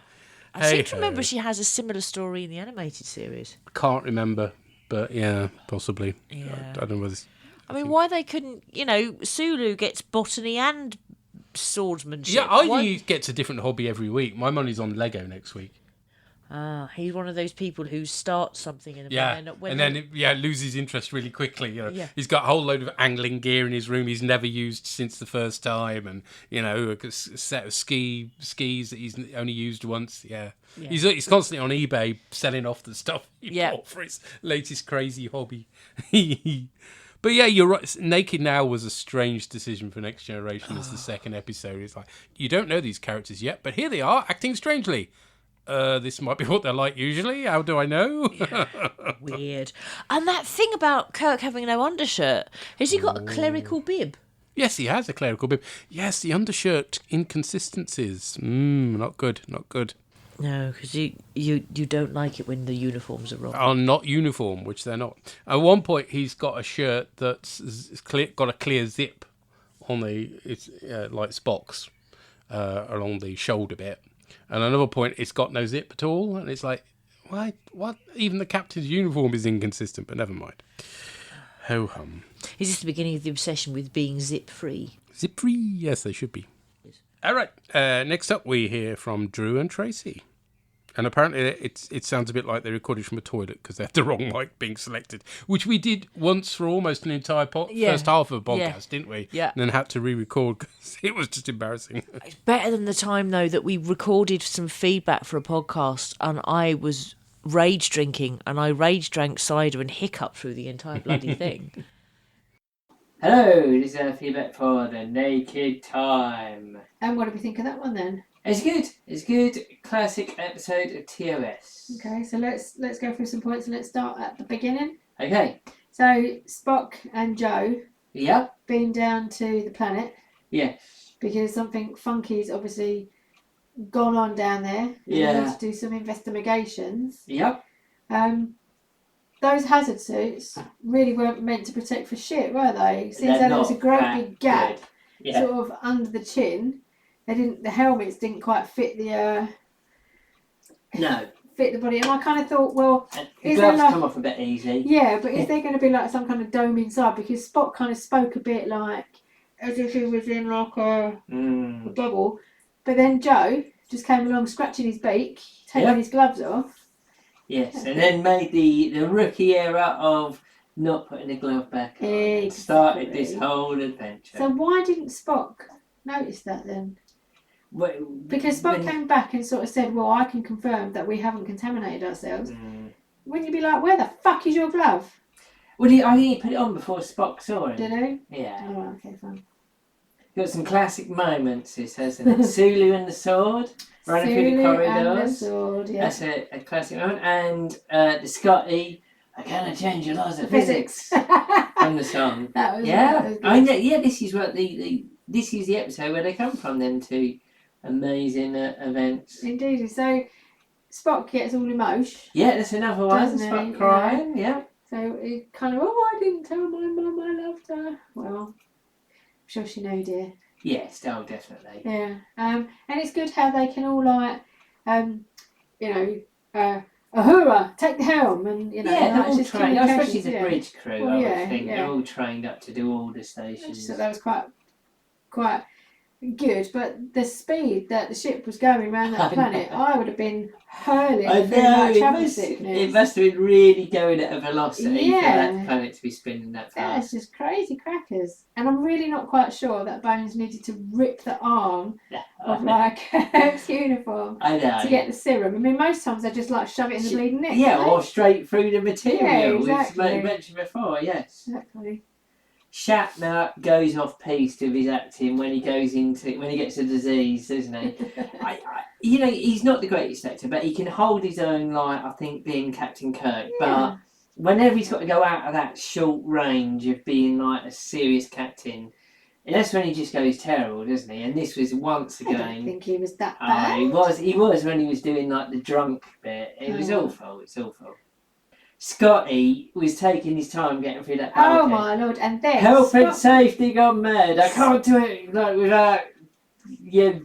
I seem to remember she has a similar story in the animated series.
I can't remember, but yeah, possibly.
Yeah.
I don't know whether...
I mean, why they couldn't... Sulu gets botany and swordsmanship.
Yeah, I think he gets a different hobby every week. My money's on Lego next week.
He's one of those people who starts something and
then loses interest really quickly.
Yeah.
He's got a whole load of angling gear in his room he's never used since the first time, and a set of skis that he's only used once. Yeah. He's constantly on eBay selling off the stuff he bought for his latest crazy hobby. But yeah, you're right. Naked Now was a strange decision for Next Generation as the second episode. It's like, you don't know these characters yet, but here they are acting strangely. This might be what they're like usually. How do I know?
Weird. And that thing about Kirk having no undershirt. Has he got a clerical bib?
Yes, he has a clerical bib. Yes, the undershirt inconsistencies. Not good, not good.
No, because you don't like it when the uniforms are wrong.
Are not uniform, which they're not. At one point, he's got a shirt that's got a clear zip on it's like Spock's along the shoulder bit. And another point, it's got no zip at all. And it's like, why? What? Even the captain's uniform is inconsistent, but never mind. Ho-hum.
Is this the beginning of the obsession with being zip-free?
Zip-free? Yes, they should be. Yes. All right. Next up, we hear from Drew and Tracy. And apparently it sounds a bit like they recorded from a toilet because they had the wrong mic being selected, which we did once for almost an entire first half of a podcast, didn't we?
Yeah.
And then had to re-record because it was just embarrassing.
It's better than the time, though, that we recorded some feedback for a podcast and I was rage drinking and I rage drank cider and hiccuped through the entire bloody thing.
Hello, this is feedback for the Naked Time.
And what do we think of that one then?
It's good. It's good. Classic episode of TOS.
Okay, so let's go through some points and let's start at the beginning.
Okay.
So Spock and Joe.
Yep.
Beam down to the planet.
Yes.
Because something funky's obviously gone on down there.
Yeah.
They need to do some investigations.
Yep.
those hazard suits really weren't meant to protect for shit, were they? Since
They're
there was a
not
great
that
big gap,
good. Yeah.
sort of under the chin. The helmets didn't quite fit the
No.
fit the body, and I kind of thought, well,
The gloves come off a bit easy.
Yeah, but is there going to be like some kind of dome inside? Because Spock kind of spoke a bit like as if he was in like a bubble, but then Joe just came along scratching his beak, taking his gloves off.
Yes, and then made the rookie error of not putting the glove back on. And started this whole adventure.
So why didn't Spock notice that then? Because Spock came back and sort of said, well, I can confirm that we haven't contaminated ourselves. Wouldn't you be like, where the fuck is your glove?
Well, I think he put it on before Spock saw him.
Did he?
Yeah.
Oh, right, okay, fine.
Got some classic moments, this hasn't it? Sulu and the sword, running through the corridors.
And the sword, yeah.
That's a classic moment. And the Scotty, I cannot change your laws of physics. From the song.
That was
good.
I know.
Yeah, this is what this is the episode where they come from. Them two amazing events.
Indeed. So Spock gets all emotion.
Yeah, that's another one.
Doesn't
Spock
he?
crying. Yeah.
So it kind of, I didn't tell my mum I loved her. Well, I'm sure she knew, dear.
Yes, oh, definitely.
Yeah. And it's good how they can all like, ahura, take the helm, and
they're all
just
trained, especially
communications,
the bridge crew.
Well,
I would think they're all trained up to do all the stations.
So that was quite good, but the speed that the ship was going around that planet, I would have been hurling.
I know,
it
must have been really going at a velocity for
Yeah.
that planet to be spinning that
Yeah, it's
fast.
just crazy crackers. And I'm really not quite sure that Bones needed to rip the arm of like Kirk's uniform
I know.
to get the serum. I mean, most times they just like shove it in the bleeding neck.
Yeah,
don't
or straight through the material,
Yeah,
which
exactly.
we mentioned before, yes.
they? Exactly.
Shatner goes off piste with his acting when he gets a disease, doesn't he? He's not the greatest actor, but he can hold his own, like I think being Captain Kirk. But whenever he's got to go out of that short range of being like a serious captain, that's when he just goes terrible, doesn't he? And this was once again.
I don't think he was that bad.
He was when he was doing like the drunk bit. It was awful. It's awful. Scotty was taking his time getting through that
Oh
bulkhead.
my lord! And then
Health and safety gone mad. I can't do it without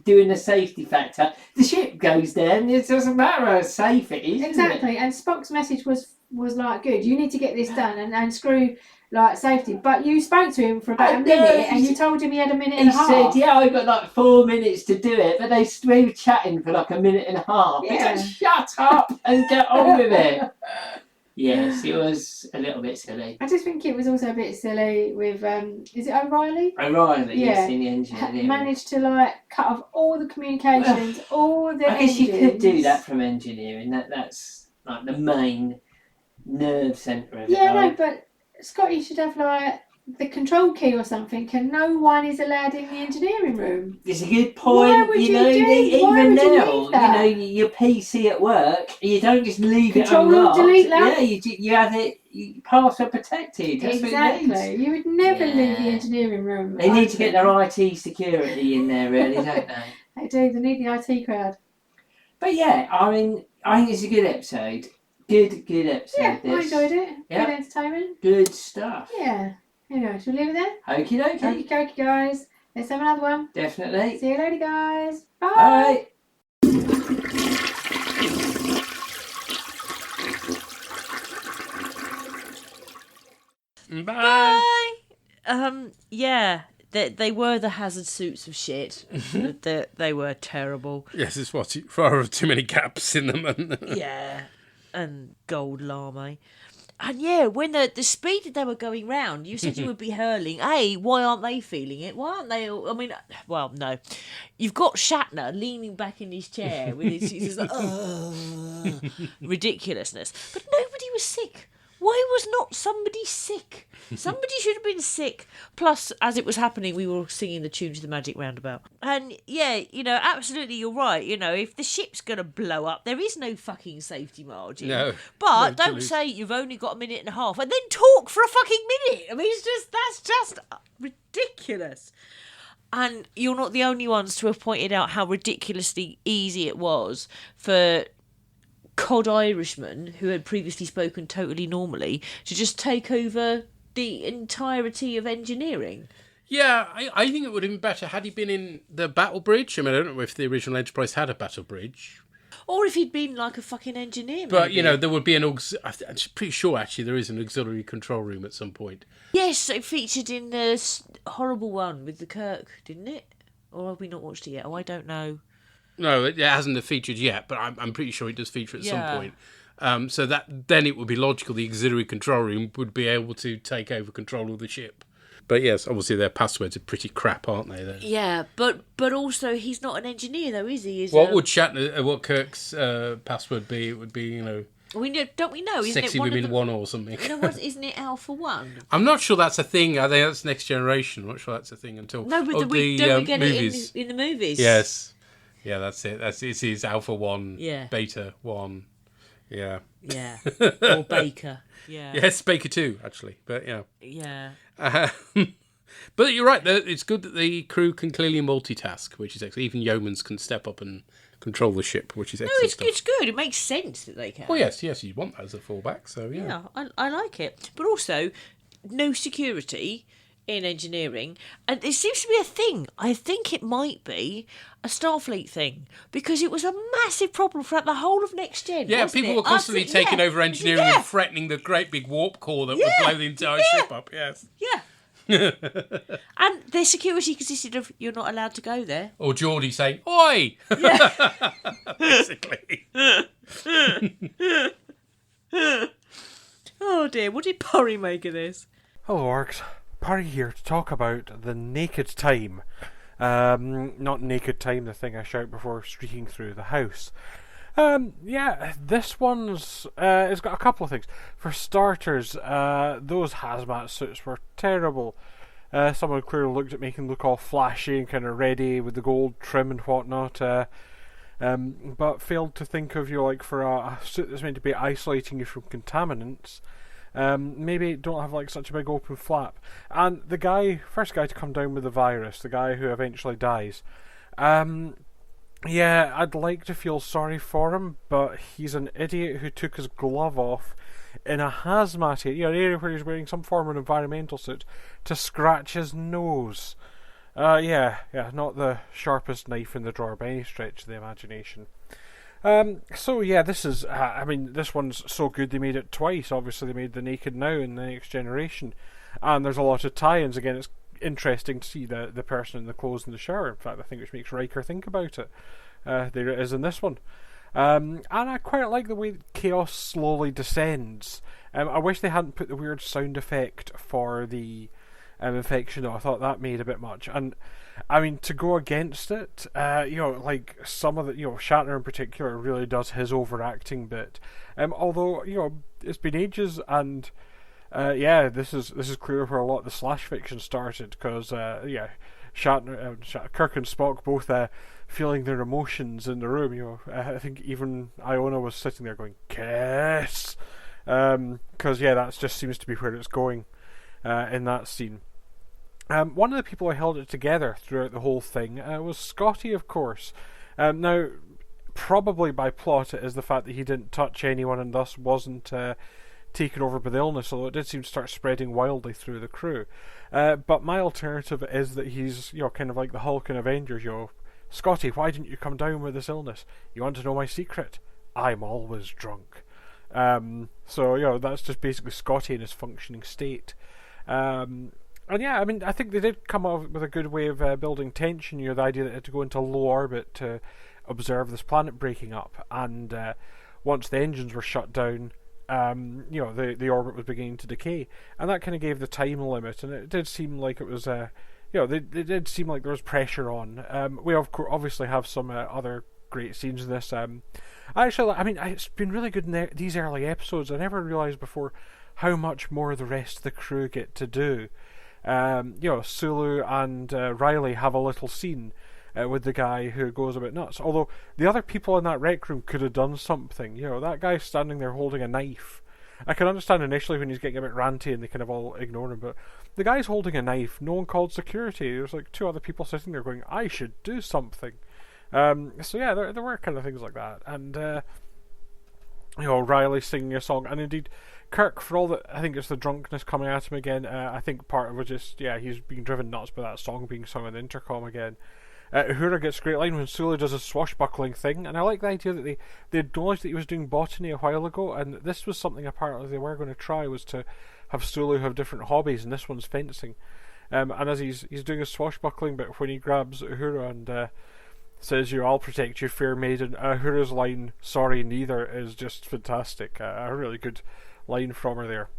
doing the safety factor. The ship goes down. It doesn't matter how safe it is.
Exactly. And Spock's message was like, good. You need to get this done and screw like safety. But you spoke to him for about a minute, and you told him he had a minute and a half.
He said, "Yeah, I got like 4 minutes to do it," but we were chatting for like a minute and a half.
Yeah.
He said, "Shut up and get on with it." Yes, it was a little bit silly.
I just think it was also a bit silly with is it O'Reilly?
O'Reilly, yes, in the engineering.
Managed to like cut off all the communications, all the
I guess
engines.
you could do that from engineering. That's like the main nerve centre of it.
Yeah, no, but Scotty should have like the control key or something, and no one is allowed in the engineering room.
It's a good point.
Why would you
Even now,
leave that?
your PC at work, you don't just leave
Control
it unlocked.
delete that?
Yeah, you have it password protected. That's what it means.
Exactly. You would never leave the engineering room.
They need to get their IT security in there, really, don't they?
They do. They need the IT crowd.
But yeah, I think it's a good episode. Good episode.
Yeah, I
this.
enjoyed it.
Yeah.
Good entertainment.
Good stuff.
Yeah. Anyway, shall we leave it there?
Okie dokie.
Okie dokie, guys. Let's have another one.
Definitely.
See you later, guys. Bye.
Bye.
Bye. Yeah. They were the hazard suits of shit. They were terrible.
Yes, it's far too many gaps in them.
Yeah. And gold lame. And yeah, when the speed that they were going round, you said you would be hurling. Why aren't they feeling it? Why aren't they? I mean, well, no. You've got Shatner leaning back in his chair with his like, ridiculousness. But nobody was sick. Why was not somebody sick? Somebody should have been sick. Plus, as it was happening, we were singing the tune to the Magic Roundabout. And yeah, absolutely, you're right. If the ship's going to blow up, there is no fucking safety margin.
No.
But don't say you've only got a minute and a half and then talk for a fucking minute. I mean, that's just ridiculous. And you're not the only ones to have pointed out how ridiculously easy it was for cod Irishman who had previously spoken totally normally to just take over the entirety of engineering.
Yeah, I think it would have been better had he been in the Battle Bridge. I mean, I don't know if the original Enterprise had a Battle Bridge.
Or if he'd been like a fucking engineer,
But,
maybe.
you know, there would be I'm pretty sure, actually, there is an auxiliary control room at some point.
Yes, it featured in the horrible one with the Kirk, didn't it? Or have we not watched it yet? Oh, I don't know.
No, it hasn't featured yet, but I'm pretty sure it does feature at some point. So then it would be logical the auxiliary control room would be able to take over control of the ship. But yes, obviously their passwords are pretty crap, aren't they? Then?
Yeah, but also he's not an engineer though, is he?
What Kirk's password be? It would be, you know.
Don't we know? Isn't
Sexy
it
Women 1 or something.
No, isn't it Alpha 1?
I'm not sure that's a thing. I think that's Next Generation. I'm not sure that's a thing until
No, but we get movies. It in the movies.
Yes. Yeah, that's it. It's Alpha 1,
yeah.
Beta 1. Yeah.
Yeah. Or Baker. Yeah.
Yes, Baker 2, actually. But, yeah.
Yeah.
But you're right. It's good that the crew can clearly multitask, which is excellent. Even yeomans can step up and control the ship, which is excellent.
No, it's good. It makes sense that they can.
Well, yes, you want that as a fallback, so yeah.
Yeah, I like it. But also, no security in engineering, and it seems to be a thing. I think it might be a Starfleet thing, because it was a massive problem throughout the whole of Next Gen.
Yeah, people were constantly taking over engineering and threatening the great big warp core that would blow the entire ship up. Yes.
Yeah. And their security consisted of you're not allowed to go there.
Or Geordie saying, "Oi!"
Yeah.
Basically.
Oh dear, what did Porry make of this?
Hello, Orcs. Porry here to talk about the Naked Time. Not Naked Time, the thing I shout before streaking through the house. This one's it's got a couple of things. For starters, those hazmat suits were terrible. Someone clearly looked at making them look all flashy and kind of ready with the gold trim and whatnot, but failed to think of for a suit that's meant to be isolating you from contaminants. Maybe don't have such a big open flap. And the first guy to come down with the virus, the guy who eventually dies. Yeah, I'd like to feel sorry for him, but he's an idiot who took his glove off in a hazmat area, an area where he's wearing some form of environmental suit, to scratch his nose. Not the sharpest knife in the drawer by any stretch of the imagination. This is, this one's so good they made it twice. Obviously they made the Naked Now in the Next Generation, and there's a lot of tie-ins. Again, it's interesting to see the person in the clothes in the shower, in fact I think, which makes Riker think about it. There it is in this one. And I quite like the way chaos slowly descends. I wish they hadn't put the weird sound effect for the infection though. I thought that made a bit much. And I mean, to go against it, some of the, Shatner in particular really does his overacting bit. Although, it's been ages, and this is clearly where a lot of the slash fiction started, because Shatner, Kirk and Spock both feeling their emotions in the room. I think even Iona was sitting there going, "Kiss," because that just seems to be where it's going in that scene. One of the people who held it together throughout the whole thing was Scotty, of course. Now, probably by plot, it is the fact that he didn't touch anyone and thus wasn't taken over by the illness, although it did seem to start spreading wildly through the crew. But my alternative is that he's, kind of like the Hulk in Avengers. Scotty, why didn't you come down with this illness? You want to know my secret? I'm always drunk. That's just basically Scotty in his functioning state. I think they did come up with a good way of building tension. The idea that it had to go into low orbit to observe this planet breaking up, and once the engines were shut down, the orbit was beginning to decay, and that kind of gave the time limit. And it did seem like it was, it did seem like there was pressure on. We obviously have some other great scenes in this. It's been really good in these early episodes. I never realised before how much more the rest of the crew get to do. Sulu and Riley have a little scene with the guy who goes a bit nuts. Although the other people in that rec room could have done something. That guy standing there holding a knife. I can understand initially when he's getting a bit ranty and they kind of all ignore him, but the guy's holding a knife. No one called security. There's two other people sitting there going, "I should do something." There were kind of things like that, and Riley singing a song, and indeed Kirk, for all that I think it's the drunkenness coming at him again, I think part of it was just, he's being driven nuts by that song being sung on the intercom again. Uhura gets a great line when Sulu does a swashbuckling thing, and I like the idea that they acknowledged that he was doing botany a while ago, and this was something apparently they were going to try, was to have Sulu have different hobbies, and this one's fencing. And as he's doing a swashbuckling bit, when he grabs Uhura and says, I'll protect you, fair maiden, Uhura's line, sorry, neither, is just fantastic. A really good line from her there.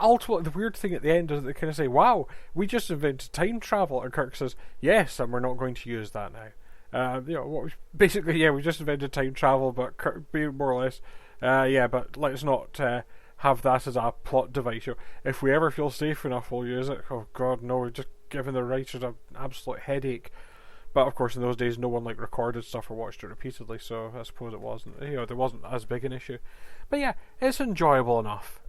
Ultimately, the weird thing at the end is that they kind of say, wow, we just invented time travel, and Kirk says, yes, and we're not going to use that now. We just invented time travel, but Kirk, more or less, but let's not have that as a plot device. If we ever feel safe enough, we'll use it. Oh god, no, we're just giving the writers an absolute headache. But of course, in those days, no one recorded stuff or watched it repeatedly, so I suppose it wasn't. There wasn't as big an issue. But yeah, it's enjoyable enough.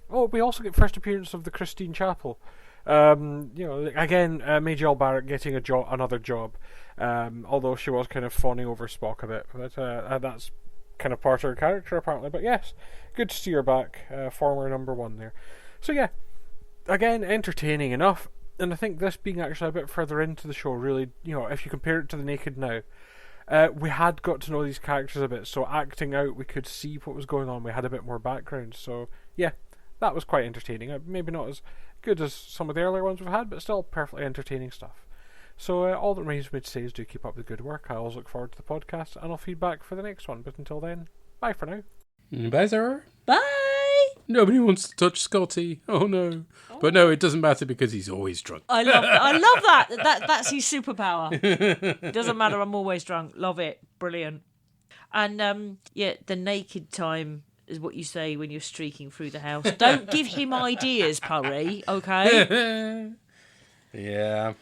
We also get first appearance of the Christine Chapel. Again, Majel Barrett getting another job. Although she was kind of fawning over Spock a bit, but that's kind of part of her character apparently. But yes, good to see her back. Former number 1 there. So yeah, again, entertaining enough. And I think this being actually a bit further into the show, really, if you compare it to The Naked Now, we had got to know these characters a bit, so acting out, we could see what was going on, we had a bit more background, so yeah, that was quite entertaining. Maybe not as good as some of the earlier ones we've had, but still perfectly entertaining stuff. So all that remains for me to say is do keep up the good work. I always look forward to the podcast, and I'll feedback for the next one, but until then, bye for now.
Bye, Sarah.
Bye!
Nobody wants to touch Scotty. Oh no. Oh. But no, it doesn't matter because he's always drunk.
I love that. That's his superpower. It doesn't matter, I'm always drunk. Love it. Brilliant. And the naked time is what you say when you're streaking through the house. Don't give him ideas, Purry, okay?
Yeah.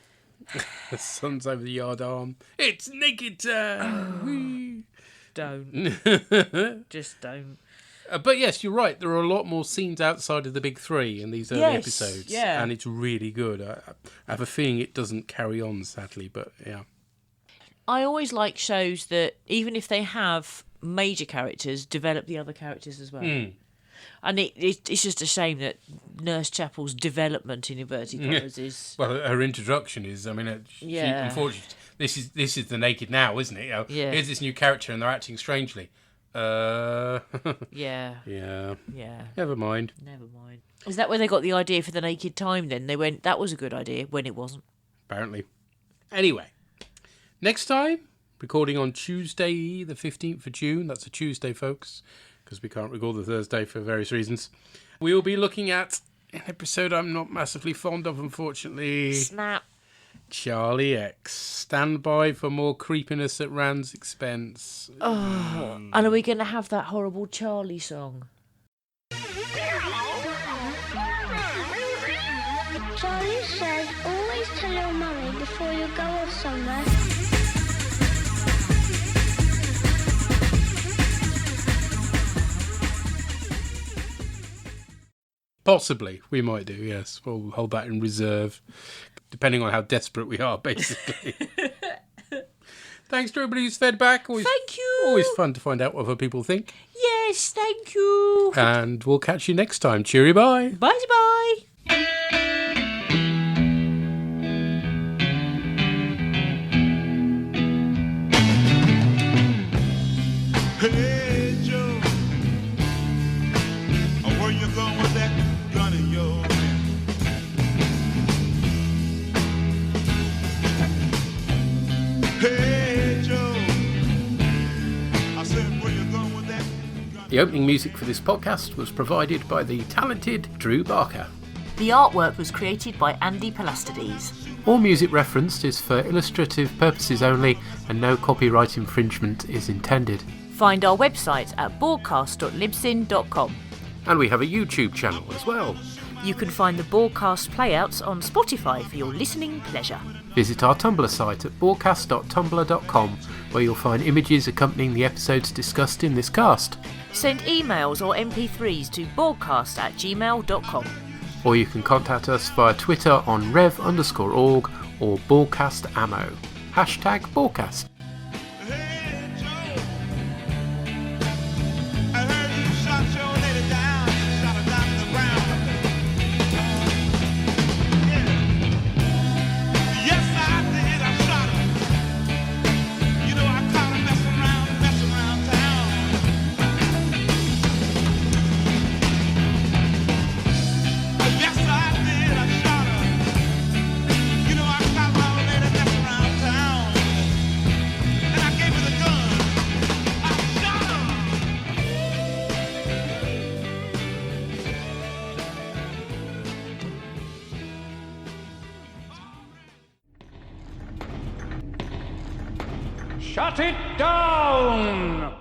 The sun's over the yard arm. It's naked time.
Don't. Just don't.
But yes, you're right. There are a lot more scenes outside of the big 3 in these early episodes.
Yeah.
And it's really good. I have a feeling it doesn't carry on, sadly, but yeah.
I always like shows that, even if they have major characters, develop the other characters as well. And it's just a shame that Nurse Chapel's development in inverted commas is...
Well, her introduction is, she, unfortunately, this is The Naked Now, isn't it? Here's this new character and they're acting strangely.
Yeah.
Never mind.
Is that where they got the idea for the naked time then? They went, that was a good idea, when it wasn't.
Apparently. Anyway, next time, recording on Tuesday, the 15th of June. That's a Tuesday, folks, because we can't record the Thursday for various reasons. We will be looking at an episode I'm not massively fond of, unfortunately.
Snap.
Charlie X. Stand by for more creepiness at Rand's expense.
Oh, and are we going to have that horrible Charlie song?
Charlie says always tell your mummy before you go off somewhere.
Possibly, we might do, yes. We'll hold that in reserve, depending on how desperate we are, basically. Thanks to everybody who's fed back.
Thank you.
Always fun to find out what other people think.
Yes, thank you.
And we'll catch you next time. Cheery bye.
Bye-bye.
Hey, Joe, where you going with that gun of yours? Hey, Joe, I said, where you going with that gun?
The opening music for this podcast was provided by the talented Drew Barker.
The artwork was created by Andy Palastides.
All music referenced is for illustrative purposes only, and no copyright infringement is intended.
Find our website at borgcast.libsyn.com.
And we have a YouTube channel as well.
You can find the Borgcast playouts on Spotify for your listening pleasure.
Visit our Tumblr site at borgcast.tumblr.com, where you'll find images accompanying the episodes discussed in this cast.
Send emails or MP3s to borgcast@gmail.com.
Or you can contact us via Twitter on rev_org or borgcastammo. #Borgcast.
Hey, Joe.
Shut it down!